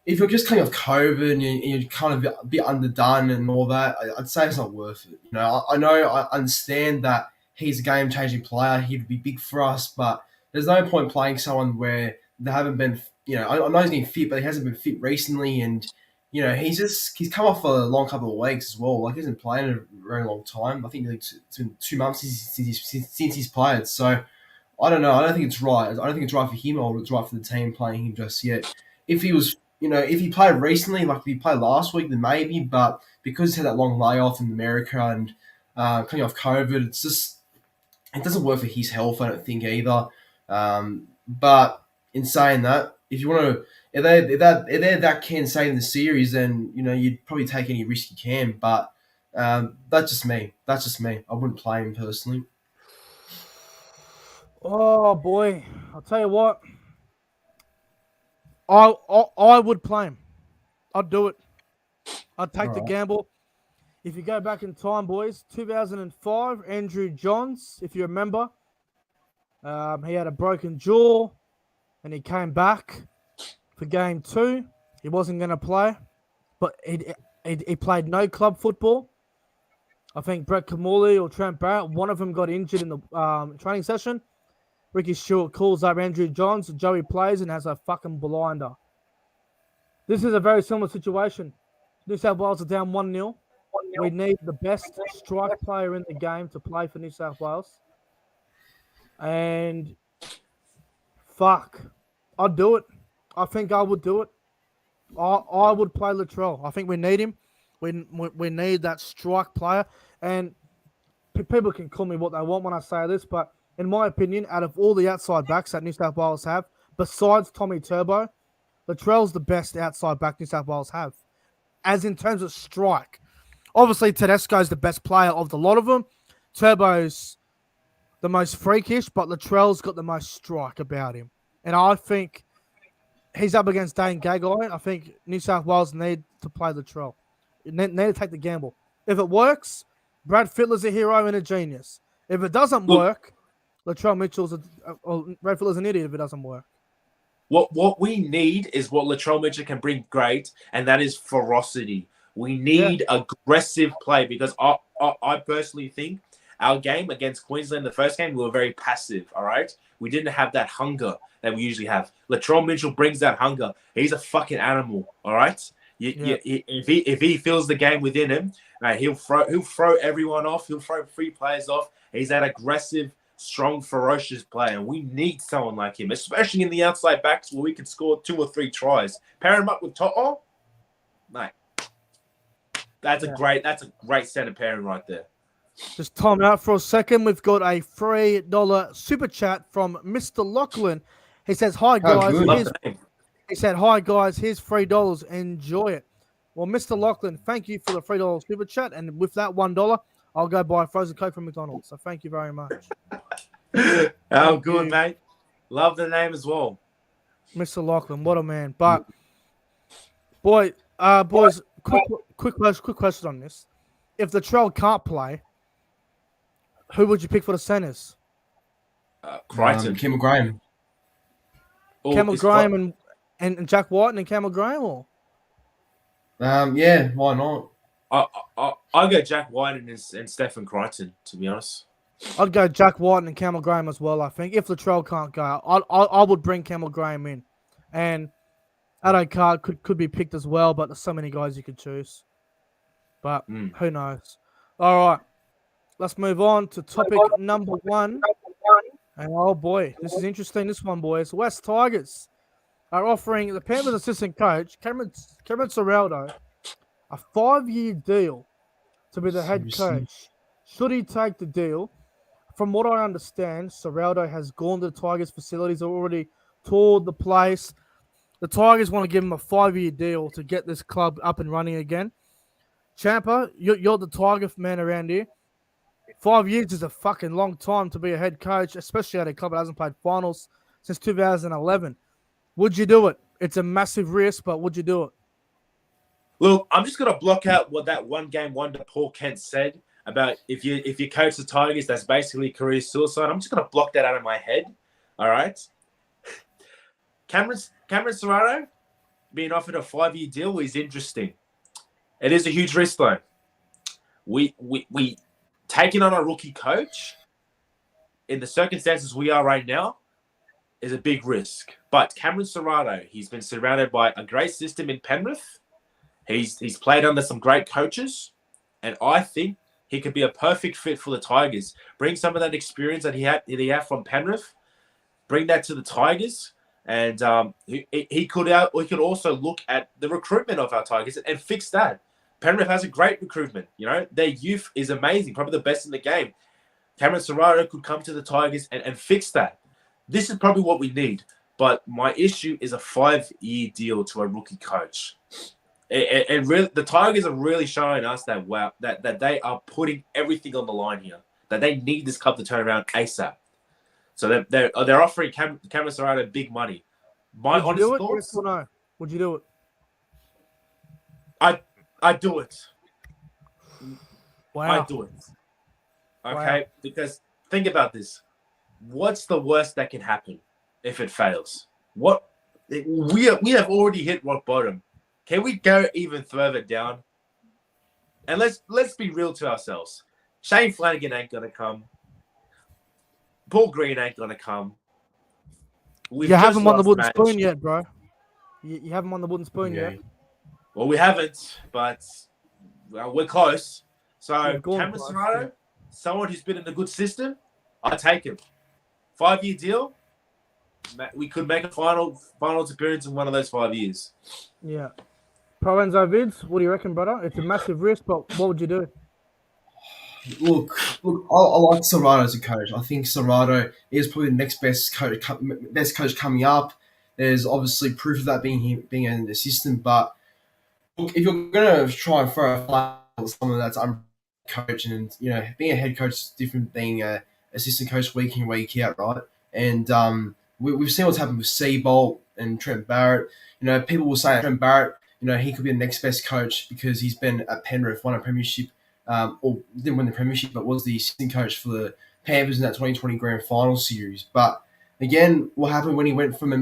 if you're just coming off COVID and you're kind of a bit underdone and all that, I'd say it's not worth it. I understand that he's a game-changing player. He'd be big for us, but there's no point playing someone where they haven't been. I know he's been fit, but he hasn't been fit recently, and he's come off a long couple of weeks as well. Like, he hasn't played in a very long time. I think it's been 2 months since he's played. So I don't know. I don't think it's right. I don't think it's right for him or it's right for the team playing him just yet. If he was, if he played recently, like if he played last week, then maybe. But because he's had that long layoff in America and coming off COVID, it doesn't work for his health. I don't think either. But in saying that, if you want to. If they're that can say in the series, then you'd probably take any risk you can. But that's just me. I wouldn't play him personally. Oh boy, I'll tell you what. I would play him. I'd do it. I'd take the gamble. If you go back in time, boys, 2005, Andrew Johns, if you remember, he had a broken jaw, and he came back for game 2. He wasn't going to play, but he played no club football. I think Brett Kamali or Trent Barrett, one of them got injured in the training session. Ricky Stewart calls up Andrew Johns, Joey plays and has a fucking blinder. This is a very similar situation. New South Wales are down 1-0. We need the best strike player in the game to play for New South Wales. And fuck, I'd do it. I think I would do it. I would play Latrell. I think we need him. We need that strike player, and people can call me what they want when I say this, but in my opinion, out of all the outside backs that New South Wales have, besides Tommy Turbo, Latrell's the best outside back New South Wales have, as in terms of strike. Obviously, Tedesco's the best player of the lot of them. Turbo's the most freakish, but Latrell's got the most strike about him. And I think he's up against Dane Gagai. I think New South Wales need to play Latrell. Need to take the gamble. If it works, Brad Fittler's a hero and a genius. If it doesn't work, Latrell Mitchell's Brad Fittler's an idiot if it doesn't work. What we need is what Latrell Mitchell can bring great, and that is ferocity. We need aggressive play because I personally think our game against Queensland, the first game, we were very passive, all right? We didn't have that hunger that we usually have. Latrell Mitchell brings that hunger. He's a fucking animal, all right? If he feels the game within him, he'll throw everyone off. He'll throw free players off. He's that aggressive, strong, ferocious player. And we need someone like him, especially in the outside backs where we can score 2 or 3 tries. Pair him up with To'o, mate. That's a great center pairing right there. Just time out for a second. We've got a $3 super chat from Mr. Lachlan. He says, "Hi guys." He said, "Hi guys, here's $3. Enjoy it." Well, Mr. Lachlan, thank you for the $3 super chat, and with that $1, I'll go buy a frozen Coke from McDonald's. So thank you very much. Oh, good, mate. Love the name as well, Mr. Lachlan. What a man! But boys, quick question on this: if the Latrell can't play, who would you pick for the centers? Crichton, Campbell Graham. Campbell Graham and Jack White and Campbell Graham, or? Yeah, why not? I'll go Jack White and Stephen Crichton, to be honest. I'd go Jack White and Campbell Graham as well, I think. If Latrell can't go, I would bring Campbell Graham in. And Addo Carr could be picked as well, but there's so many guys you could choose. But who knows? All right. Let's move on to topic number 1. And oh boy, this is interesting. This one, boys. West Tigers are offering the Panthers assistant coach, Cameron Ciraldo, a 5-year deal to be the head coach. Should he take the deal? From what I understand, Ciraldo has gone to the Tigers facilities, already toured the place. The Tigers want to give him a 5-year deal to get this club up and running again. CHAMPA, you're the Tiger man around here. 5 years is a fucking long time to be a head coach, especially at a club that hasn't played finals since 2011. Would you do it? It's a massive risk, but would you do it? Look, I'm just going to block out what that one-game wonder Paul Kent said about if you coach the Tigers, that's basically career suicide. I'm just going to block that out of my head, all right? Cameron Ciraldo being offered a 5-year deal is interesting. It is a huge risk, though. We taking on a rookie coach in the circumstances we are right now is a big risk. But Cameron Ciraldo, he's been surrounded by a great system in Penrith. He's played under some great coaches, and I think he could be a perfect fit for the Tigers. Bring some of that experience that he had from Penrith, bring that to the Tigers, and he could also look at the recruitment of our Tigers and fix that. Penrith has a great recruitment. You know, their youth is amazing, probably the best in the game. Cameron Ciraldo could come to the Tigers and fix that. This is probably what we need. But my issue is a 5-year deal to a rookie coach. Really, the Tigers are really showing us that they are putting everything on the line here. That they need this club to turn around ASAP. So they're offering Cameron Ciraldo big money. My honest thoughts. Yes or no? Would you do it? I do it. Wow. I do it. Okay, wow. Because think about this. What's the worst that can happen if it fails? We have already hit rock bottom. Can we go even further down? And let's be real to ourselves. Shane Flanagan ain't gonna come. Paul Green ain't gonna come. You haven't won the wooden spoon yet, bro. You haven't won the wooden spoon yet. Well, we haven't, but we're close. So Cameron Ciraldo, someone who's been in a good system, I take him. 5-year deal. We could make a finals appearance in one of those 5 years. Yeah. ProEnzo Vidz, what do you reckon, brother? It's a massive risk, but what would you do? Look, I like Serrato as a coach. I think Serrato is probably the next best coach coming up. There's obviously proof of that being an assistant, but look, if you're gonna try and throw a flag at someone that's coach, and being a head coach is different than being a assistant coach week in week out, right? And we've seen what's happened with Seabolt and Trent Barrett. People will say Trent Barrett, he could be the next best coach because he's been at Penrith, won a premiership, or didn't win the premiership, but was the assistant coach for the Panthers in that 2020 Grand Final series. But again, what happened when he went from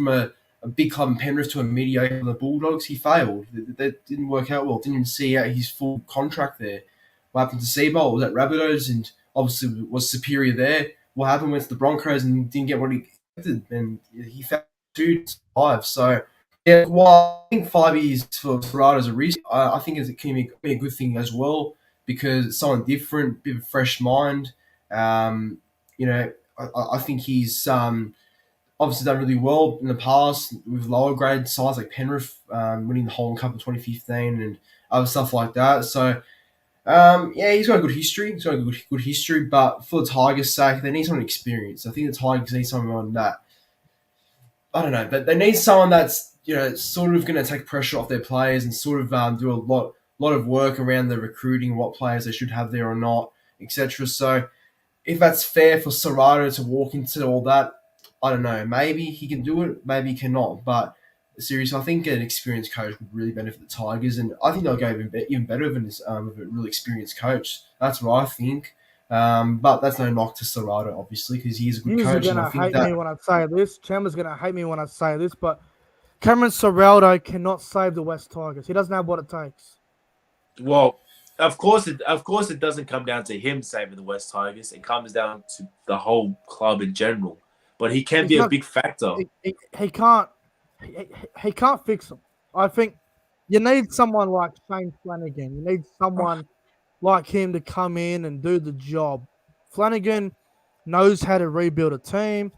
a big club in Penrith to a mediocre in the Bulldogs? He failed. That didn't work out well. Didn't even see out his full contract there. What happened to Seabolt? Was at Rabbitohs and obviously was superior there. What happened with the Broncos and didn't get what he expected, and he fell 2-5. So, yeah, while I think 5 years for Serrato is a risk, I think it can be a good thing as well because it's someone different, bit of a fresh mind. I think he's obviously done really well in the past with lower grade sides like Penrith, winning the Holland Cup in 2015 and other stuff like that. So, he's got a good history. He's got a good history, but for the Tigers' sake, they need someone experienced. I think the Tigers need someone that, I don't know, but they need someone that's sort of going to take pressure off their players and sort of do a lot of work around the recruiting, what players they should have there or not, etc. So if that's fair for Serrato to walk into all that, I don't know. Maybe he can do it, maybe he cannot. But seriously, I think an experienced coach would really benefit the Tigers, and I think they'll go even better with a really experienced coach. That's what I think. But that's no knock to Serrato, obviously, because he is a good coach. You're going to hate me when I say this. Chamber's going to hate me when I say this, but Cameron Serrato cannot save the West Tigers. He doesn't have what it takes. Well, of course it doesn't come down to him saving the West Tigers. It comes down to the whole club in general. But he can be a big factor. He can't fix them. I think you need someone like Shane Flanagan. You need someone like him to come in and do the job. Flanagan knows how to rebuild a team.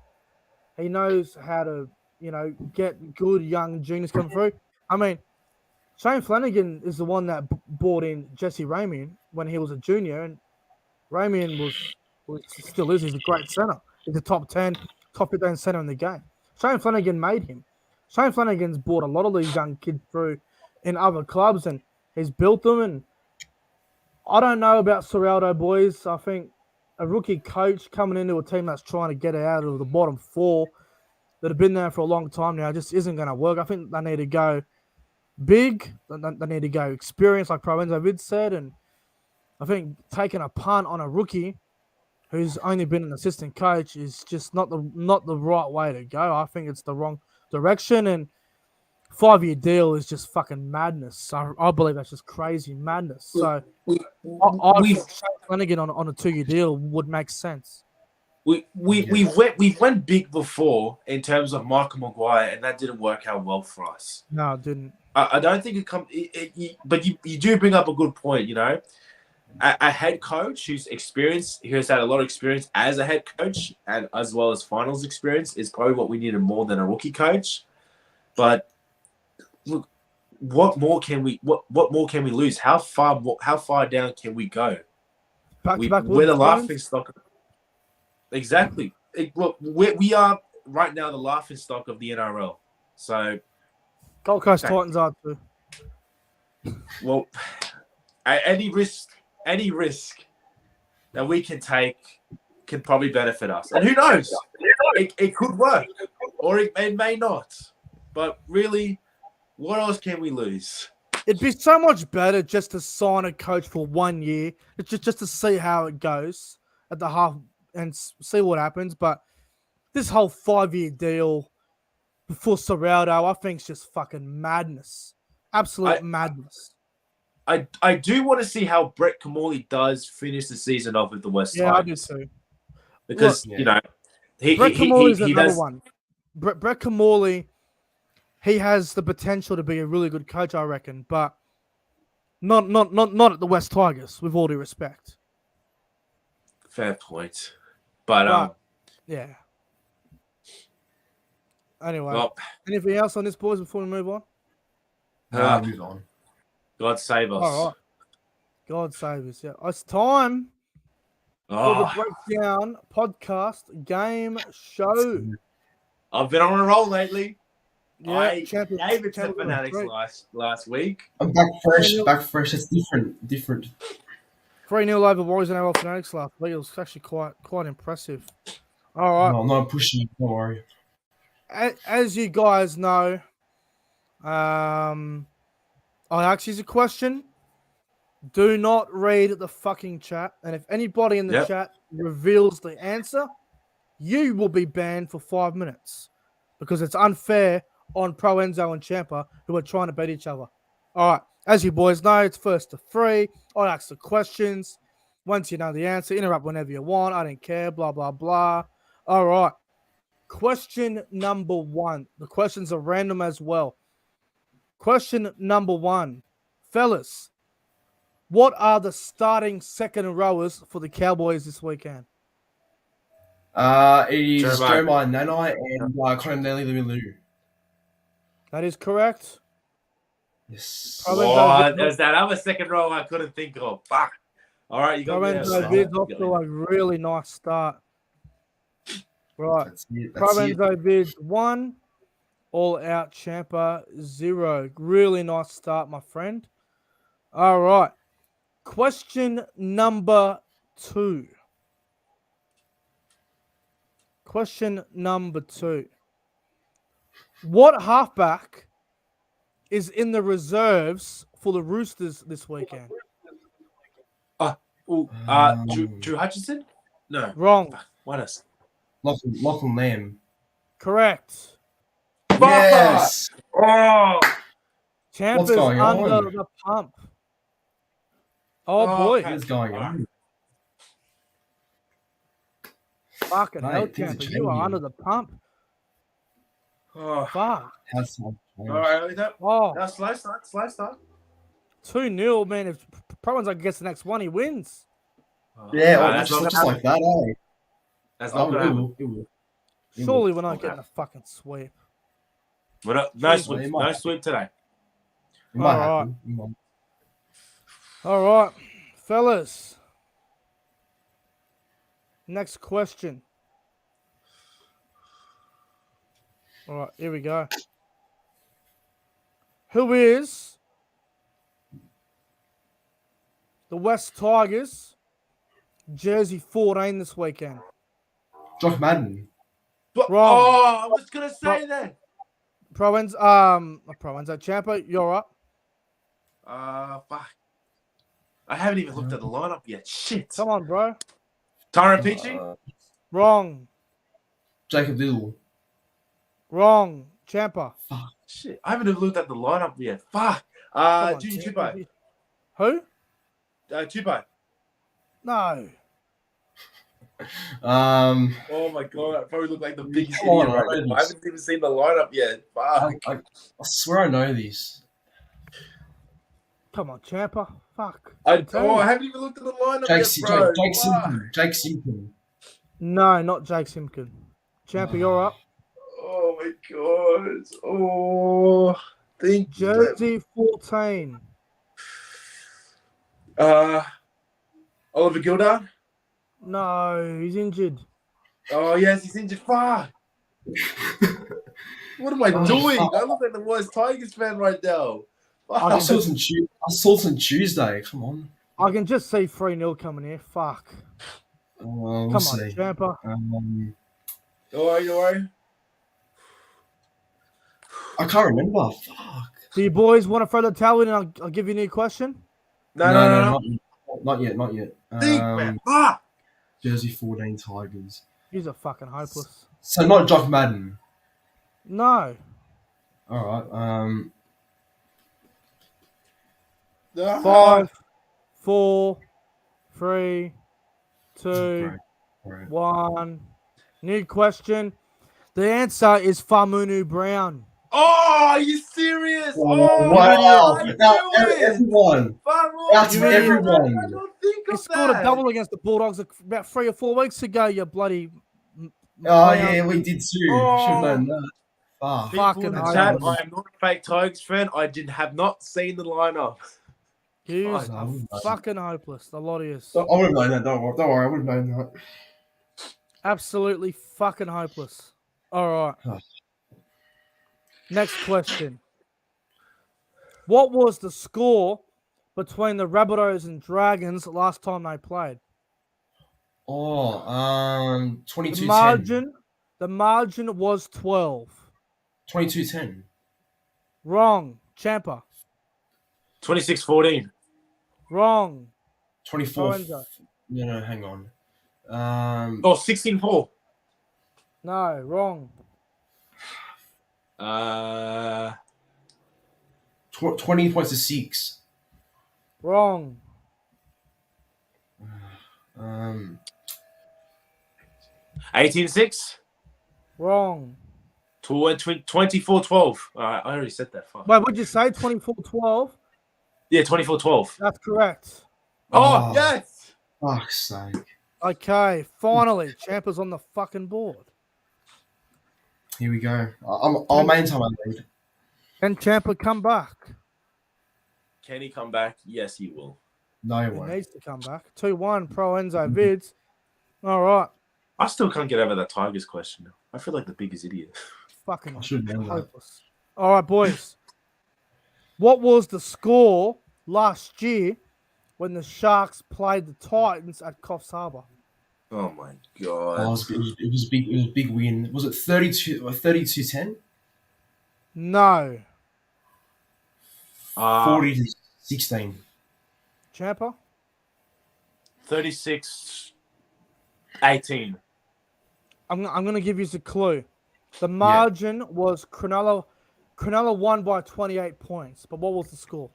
He knows how to, get good young juniors come through. I mean, Shane Flanagan is the one that brought in Jesse Ramian when he was a junior, and Ramian still is. He's a great center. He's a top 10, top 15 center in the game. Shane Flanagan made him. Shane Flanagan's brought a lot of these young kids through in other clubs, and he's built them. And I don't know about Serrato, boys. I think a rookie coach coming into a team that's trying to get out of the bottom four that have been there for a long time now just isn't going to work. I think they need to go big. They need to go experience, like ProEnzo Vidz said. And I think taking a punt on a rookie who's only been an assistant coach is just not the right way to go. I think it's the wrong direction, and 5-year deal is just fucking madness. So I believe that's just crazy madness. So I think Shane Flanagan on a 2-year deal would make sense. We went big before in terms of Michael Maguire, and that didn't work out well for us. No, it didn't. I don't think it comes. But you do bring up a good point. A head coach who's experienced, who has had a lot of experience as a head coach and as well as finals experience, is probably what we needed more than a rookie coach. But look, what more can we lose? How far down can we go? We're the laughing stock. Exactly. Look, we are right now the laughing stock of the NRL. So Gold Coast Titans are too. Well, any risk that we can take can probably benefit us. And who knows? It could work or it may not. But really, what else can we lose? It'd be so much better just to sign a coach for 1 year. It's just to see how it goes at the half and see what happens. But this whole 5-year deal for Serrato, I think is just fucking madness. Absolute madness. I do want to see how Brett Kimmorley does finish the season off with the West Tigers. I do too. Because, Brett Kimmorley's another one. Brett Kimmorley, he has the potential to be a really good coach, I reckon, but not at the West Tigers, with all due respect. Fair point. But yeah. Anyway, anything else on this, boys, before we move on? Move on. God save us. All right. God save us. Yeah. It's time for the Breakdown podcast game show. I've been on a roll lately. Yeah, I gave it to Fanatics last week. I'm back fresh. It's different. 3-0 over Warriors and AFL Fanatics last week. It was actually quite impressive. All right. No, I'm not pushing you. Don't worry. As you guys know, I asked you a question. Do not read the fucking chat. And if anybody in the chat reveals the answer, you will be banned for 5 minutes because it's unfair on ProEnzo and CHAMPA who are trying to beat each other. All right. As you boys know, it's first to 3. I ask the questions. Once you know the answer, interrupt whenever you want. I don't care. Blah, blah, blah. All right. Question number 1. The questions are random as well. Question number 1. Fellas, what are the starting second rowers for the Cowboys this weekend? It is Jeremiah Nanai and Conor Leilua. That is correct. Yes. What? There's that other second row I couldn't think of. Fuck. All right, you got ProEnzo Vidz off to a really nice start. Right. ProEnzo Vidz 1. All out CHAMPA 0. Really nice start, my friend. All right. Question number 2. Question number 2. What halfback is in the reserves for the Roosters this weekend? Drew Hutchinson? No. Wrong. What else? Lachlan Lamb. Correct. Yes. Oh. CHAMPA's under the pump. Oh boy. What's going on? Fucking hell, CHAMPA. You are under the pump. Oh. Fuck. All right, that's slow start. 2-0, man. If ProEnzo gets the next one, he wins. Yeah, just like that, eh? That's not going to happen. Surely we're not getting a fucking sweep. No sweep today. It might All happen. All right, fellas. Next question. All right, here we go. Who is the West Tigers jersey 14 this weekend? Josh Madden. Wrong. Oh, I was going to say that. ProEnzo, CHAMPA, you're up. Fuck. I haven't even looked at the lineup yet. Shit. Come on, bro. Tyron Peachy? Wrong. Jacob Little. Wrong. CHAMPA. Fuck. Shit. I haven't even looked at the lineup yet. Fuck. Junior Chupai. Who? Chupai. No. Oh my god, I probably look like the biggest idiot right now. I haven't even seen the lineup yet. Fuck. I swear I know these. Come on, CHAMPA. Fuck. I haven't even looked at the lineup yet, Jake Simpson. No, not Jake Simpson. CHAMPA, you're up. Oh my god. Oh, thank Jersey 14. Oliver Gildart? No, he's injured. Oh yes, he's injured. Fuck. What am I doing? Fuck. I look like the worst Tigers fan right now. I saw it on Tuesday. Come on. I can just see 3-0 coming here. Fuck. We'll Come see. on, CHAMPA. All right. I can't remember. Fuck. Do you boys want to throw the towel in and I'll give you a new question? No. Not yet. Think, man. Fuck. Jersey 14 Tigers. You're fucking hopeless. So not Josh Madden. No. All right. 5, 4, 3, 2, 1. New question. The answer is Famunu Brown. Oh, are you serious? Oh, wow. Everyone. That's everyone. I don't think He of scored that. a double against the Bulldogs about 3 or 4 weeks ago, you bloody... Oh, yeah, we did too. Oh. Should have known that. Fuck. People in the Fucking chat, hopeless. I am not a fake Tigers fan. I have not seen the lineup. You no, I are wouldn't know. fucking hopeless. The lot of you. I would have known that. Don't worry. I would have known that. Absolutely fucking hopeless. All right. Huh. Next question. What was the score between the Rabbitohs and Dragons last time they played? Oh, The 22-10. margin was 12. 22-10. Wrong. Champa. 26-14. Wrong. 24. ProEnzo. No, hang on. Oh, 16-4. No, wrong. 20 points to 6. Wrong. 18-6. Wrong. 24-12. I already said that. Fuck. Wait, what'd you say? 24-12? Yeah, 24-12. That's correct. Oh, yes. Fuck's sake. Okay, finally, Champa's on the fucking board. Here we go. I'll maintain my lead. Can Champa come back? Can he come back? Yes, he will. No, he He won't. needs to come back. 2-1, ProEnzo Vidz. All right. I still can't get over that Tigers question. I feel like the biggest idiot. Fucking I should know that. hopeless. All right, boys. What was the score last year when the Sharks played the Titans at Coffs Harbour? Oh my Oh, god. it was big. It was a big win. Was it 32-10? No. 40-16. Champa? 36-18. I'm going to give you a clue. The margin was Cronulla won by 28 points. But what was the score?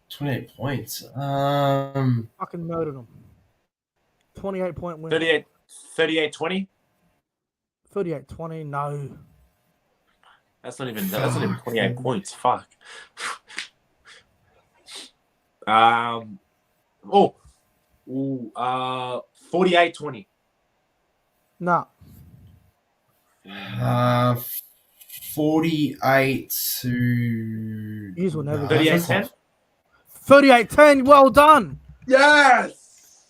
28 points. Fucking murdered them. 28-point win. 38-20. 38-20. No. That's not even 28 points. Fuck. 48-20. Nah. 48 to. Yous will never No, get that's 38-10. 38-10. Well done. Yes.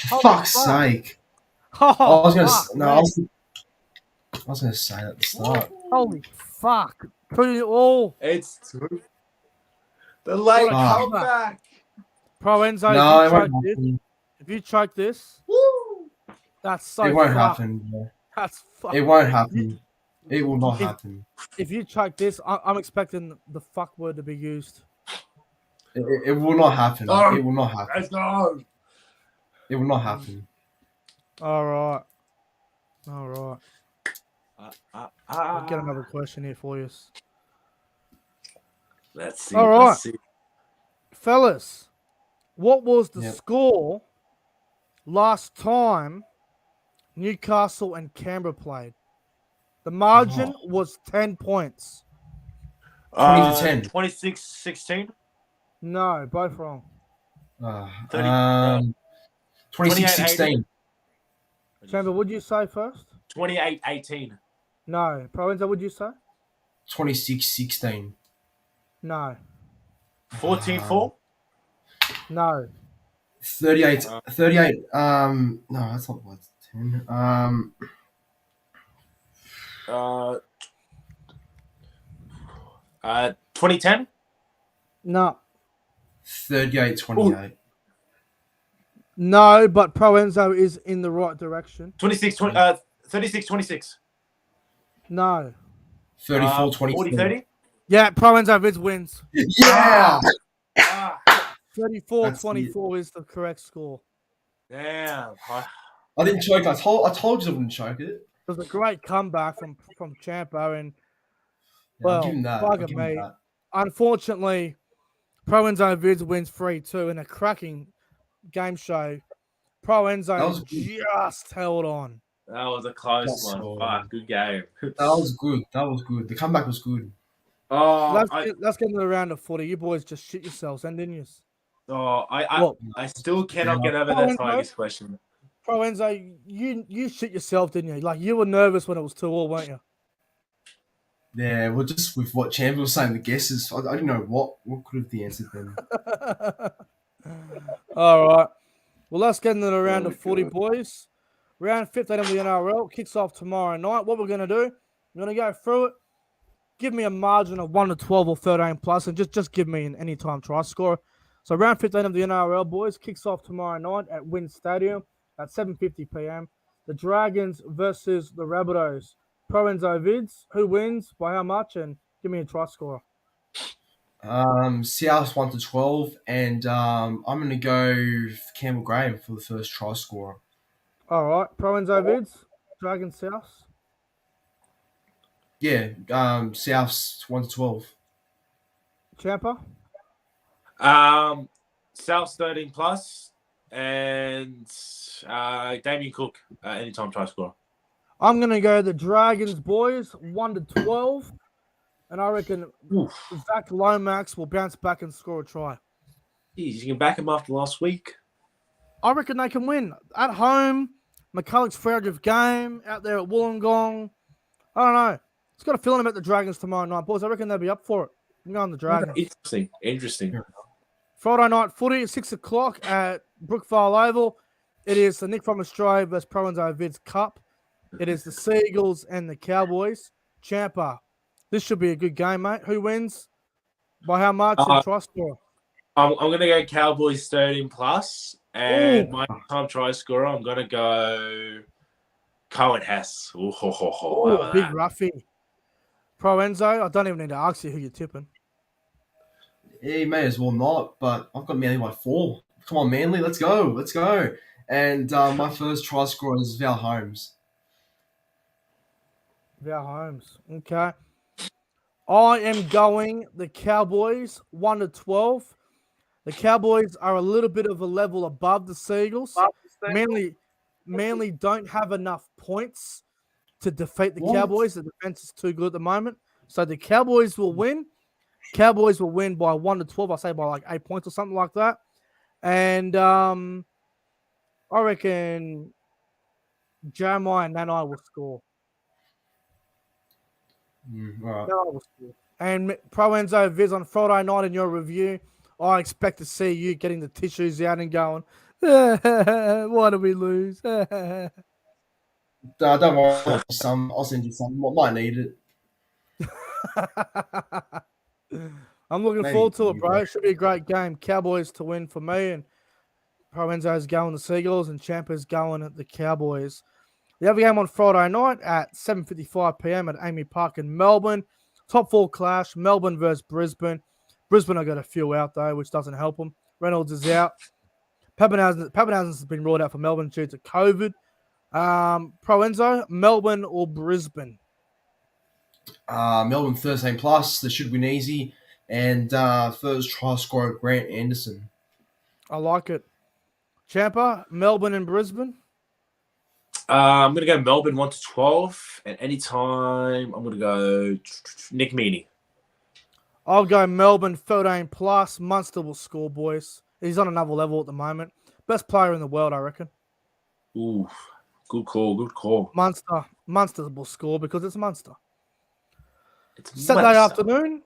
For fuck's sake. I Oh, was gonna. fuck, No, man. I was gonna say that at the start. Holy fuck. Put it all. It's the late Fuck. comeback. ProEnzo, No, it if won't you choke this, happen. if you choke this, Woo. that's so It won't fucked. happen. Bro. That's fucked. It won't happen. It will not happen. If you choke this, I'm expecting the fuck word to be used. It will not happen. Oh. It will not happen. Let's go. It will not happen. All right. I'll get another question here for you. Let's see. All right. Let's see. Fellas, what was the Yep. score last time Newcastle and Canberra played? The margin was 10 points. 20-10. 26-16. No, both wrong. 26-16. Chamber, would you say first? 28-18. No. Proenzo, would you say? 26-16. No. 14-4. No. 38. No, that's not what. 10. 2010. No. 38-28. No, but Proenzo is in the right direction. 36-26. No. 34-24. 40-30. Yeah, Proenzo Vidz wins. Yeah! 34-24 is the correct score. Damn. I didn't choke. I told you I wouldn't choke it. It was a great comeback from Champa, and Yeah, I'll well, give him that. I'll bugger give him me. that. Unfortunately, Proenzo Vidz wins 3-2 in a cracking game show. That was Proenzo good. just held on. That was a close That's one. all. Fuck, good game. That was good. That was good. The comeback was good. Oh, Let's get into the round of footy. You boys just shit yourselves, and didn't you? I still cannot get over that Tigers question. Proenzo, you shit yourself, didn't you? Like, you were nervous when it was 2-2, weren't you? Yeah, well, just with what Champa was saying, the guesses, I don't know what could have the answer been. All right. Well, let's get into the Oh round my of 40, God. boys. Round 15 of the NRL kicks off tomorrow night. What we're going to do, we're going to go through it. Give me a margin of 1 to 12 or 13 plus, and just give me an anytime try score. So round 15 of the NRL, boys, kicks off tomorrow night at Wynn Stadium at 7:50 p.m. The Dragons versus the Rabbitohs. ProEnzo Vidz. Who wins? By how much? And give me a try score. South 1 to 12, and I'm gonna go Campbell Graham for the first try scorer. All right. ProEnzo Vidz. Dragons South. Yeah, South's 1 to 12. CHAMPA. South 13 plus, and Damien Cook, anytime try scorer. I'm going to go the Dragons, boys, 1 to 12. And I reckon Zach Lomax will bounce back and score a try. Jeez, you can back him after last week. I reckon they can win. At home, McCulloch's Fairgift game, out there at Wollongong. I don't know. It's got a feeling about the Dragons tomorrow night, boys. I reckon they'll be up for it. I'm going the Dragons. Interesting. Friday night footy at 6 o'clock at Brookvale Oval. It is the Nick from Australia versus ProEnzo Vidz Cup. It is the Seagulls and the Cowboys. CHAMPA. This should be a good game, mate. Who wins? By how much? And try score. I'm going to go Cowboys 13 plus, and my time try scorer, I'm going to go Cohen Hess. Big roughie. ProEnzo, I don't even need to ask you who you're tipping. Yeah, you may as well not, but I've got Manly by 4. Come on, Manly, let's go. And my first try scorer is Val Holmes. Val Holmes. Okay. I am going the Cowboys 1 to 12. The Cowboys are a little bit of a level above the Seagulls. Manly don't have enough points to defeat the Cowboys. The defense is too good at the moment. So the Cowboys will win. Cowboys will win by 1 to 12. I'll say by like 8 points or something like that. And I reckon Jeremiah and Nanai will score. All right. Nanai will score. And ProEnzo Viz on Friday night in your review, I expect to see you getting the tissues out and going, why did we lose? Don't worry, I'll send you some. Might need it. I'm looking forward to it, bro. It should be a great game. Cowboys to win for me, and ProEnzo's going the Seagulls, and Champa's going at the Cowboys. The other game on Friday night at 7:55 p.m. at Amy Park in Melbourne. Top 4 clash, Melbourne versus Brisbane. Brisbane have got a few out, though, which doesn't help them. Reynolds is out. Pappenhausen's been ruled out for Melbourne due to COVID. ProEnzo, Melbourne or Brisbane? Melbourne 13 plus. They should win easy. And first try scorer Grant Anderson. I like it. Champa, Melbourne and Brisbane? I'm going to go Melbourne 1 to 12. And anytime, I'm going to go Nick Meaney. I'll go Melbourne 13 plus. Munster will score, boys. He's on another level at the moment. Best player in the world, I reckon. Ooh, good call. Munster will score because it's Munster. It's Saturday afternoon,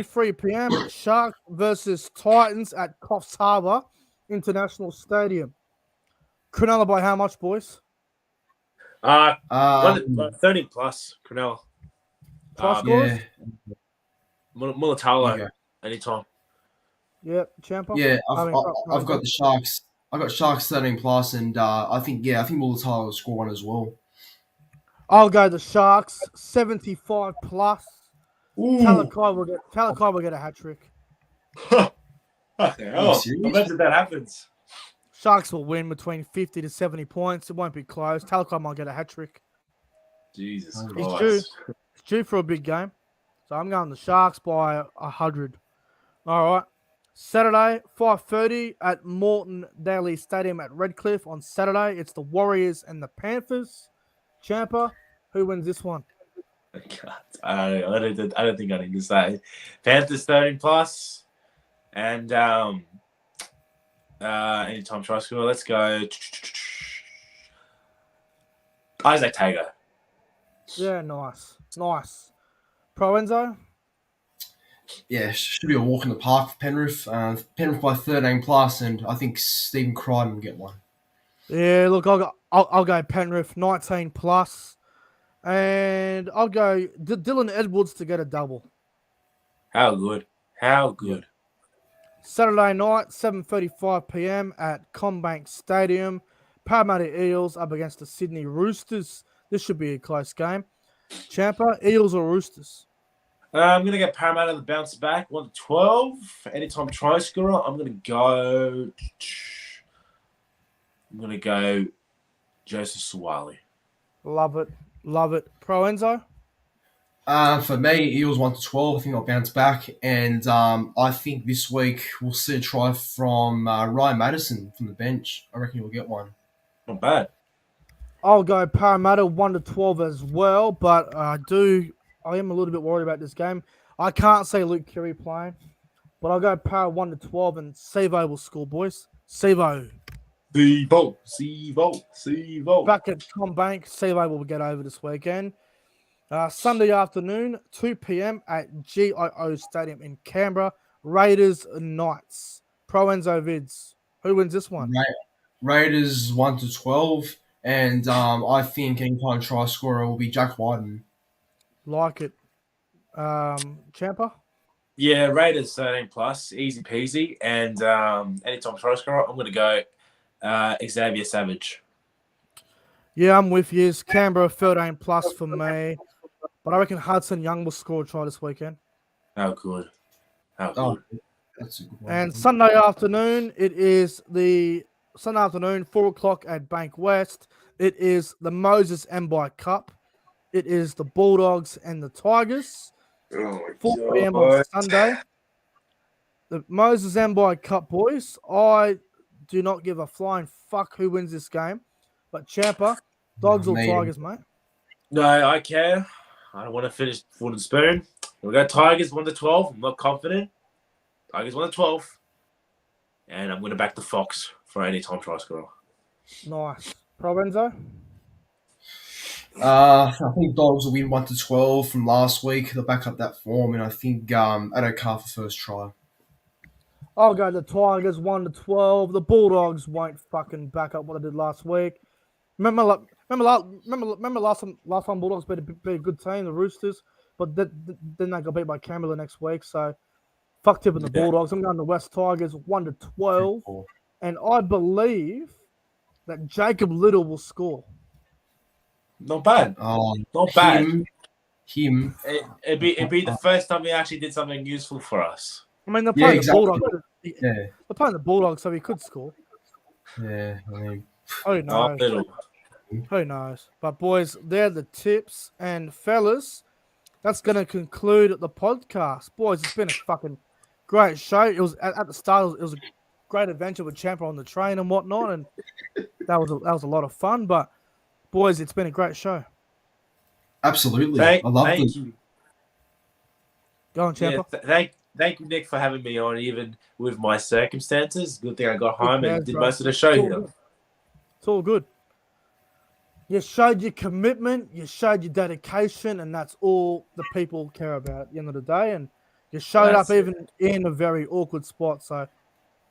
3 p.m. Sharks versus Titans at Coffs Harbour International Stadium. Cronulla by how much, boys? 13 plus, Cronulla. Try scores? Yeah. Mulatalo, anytime. Yep, Champa. Yeah, I've got the Sharks. I got Sharks 13 plus, and I think Mulatalo will score one as well. I'll go the Sharks 75 plus. Talakai will get a hat trick. Imagine that happens. Sharks will win between 50 to 70 points. It won't be close. Talakai might get a hat trick. Jesus He's Christ. due for a big game. So I'm going the Sharks by 100. All right. Saturday, 5:30 at Moreton Daly Stadium at Redcliffe on Saturday. It's the Warriors and the Panthers. Champa, who wins this one? I don't think I need to say. Panthers 13 plus. And anytime try score. Let's go. Isaac Tago. Yeah, nice. ProEnzo? Yeah, should be a walk in the park for Penrith. Penrith by 13 plus, and I think Stephen Crichton will get one. Yeah, look, I'll go Penrith 19 plus, and I'll go Dylan Edwards to get a double. How good? How good? Saturday night, 7:35 p.m. at CommBank Stadium. Parramatta Eels up against the Sydney Roosters. This should be a close game. Champa, Eels or Roosters? I'm going to get Parramatta to bounce back. 1-12. Anytime try scorer, I'm going to go Joseph Suwali. Love it. Love it. ProEnzo? For me, Eels 1-12. I think I'll bounce back, and I think this week we'll see a try from Ryan Madison from the bench. I reckon he'll get one. Not bad. I'll go Parramatta 1-12 as well, but I am a little bit worried about this game. I can't say Luke Keary playing, but I'll go Para 1-12 and Sevo will score, boys. Sevo. Sevo. Back at CommBank, Sevo will get over this weekend. Sunday afternoon, 2 p.m. at GIO Stadium in Canberra. Raiders and Knights. ProEnzo Vidz. Who wins this one? Raiders 1-12, and I think anytime try scorer will be Jack Wyden. Like it. Champa? Yeah, Raiders 13 plus, easy peasy, and anytime try scorer, I'm going to go Xavier Savage. Yeah, I'm with you. Canberra 13 plus for me. But I reckon Hudson Young will score a try this weekend. How good. That's a good one. And Sunday afternoon, it is the Sunday afternoon, 4 o'clock at Bank West. It is the Moses Mbai Cup. It is the Bulldogs and the Tigers. 4 p.m. on Sunday. The Moses Mbai Cup, boys. I do not give a flying fuck who wins this game. But Champa, Dogs or Tigers, mate? No, I care. I don't want to finish wooden spoon. We'll go Tigers 1-12. I'm not confident. Tigers 1-12. And I'm going to back the Fox for any time try scorer. Nice. ProEnzo? I think Dogs will win 1-12 from last week. They'll back up that form, and I think Adokar for first try. I'll go the Tigers 1-12. The Bulldogs won't fucking back up what they did last week. Remember last time Bulldogs beat a good team, the Roosters, but then they got beat by Canberra next week. So fuck tipping the Bulldogs. I'm going to West Tigers 1-12, and I believe that Jacob Little will score. Not bad. Not bad. Him. It'd be the first time he actually did something useful for us. I mean, they're playing the Bulldogs. They're playing the Bulldogs, so he could score. Yeah, I mean, who knows? Who knows? But boys, they're the tips, and fellas, that's going to conclude the podcast. Boys, it's been a fucking great show. It was at the start. It was a great adventure with Champa on the train and whatnot, and that was a lot of fun. But boys, it's been a great show. Absolutely, I love it. You. Go on, Champa. Yeah, thank you, Nick, for having me on, even with my circumstances. Good thing I got home and did most of the show here. It's all good. You showed your commitment, you showed your dedication, and that's all the people care about at the end of the day. And you showed up even in a very awkward spot. So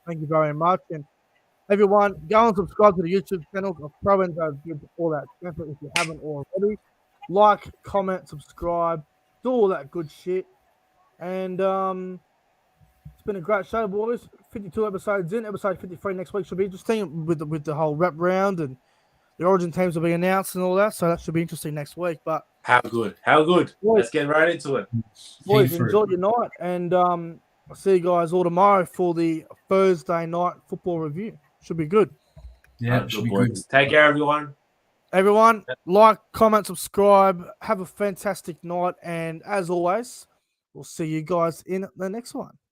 thank you very much. And everyone, go and subscribe to the YouTube channel of ProEnzo, all that stuff if you haven't already. Like, comment, subscribe, do all that good shit. And it's been a great show, boys. 52 episodes in. Episode 53 next week should be interesting with the whole rep round, and the origin teams will be announced and all that. So that should be interesting next week. But how good. Boys, let's get right into it. Boys, enjoy your night, and I'll see you guys all tomorrow for the Thursday night football review. Should be good. Yeah, should be good. Take care, everyone. Everyone, like, comment, subscribe. Have a fantastic night, and as always, we'll see you guys in the next one.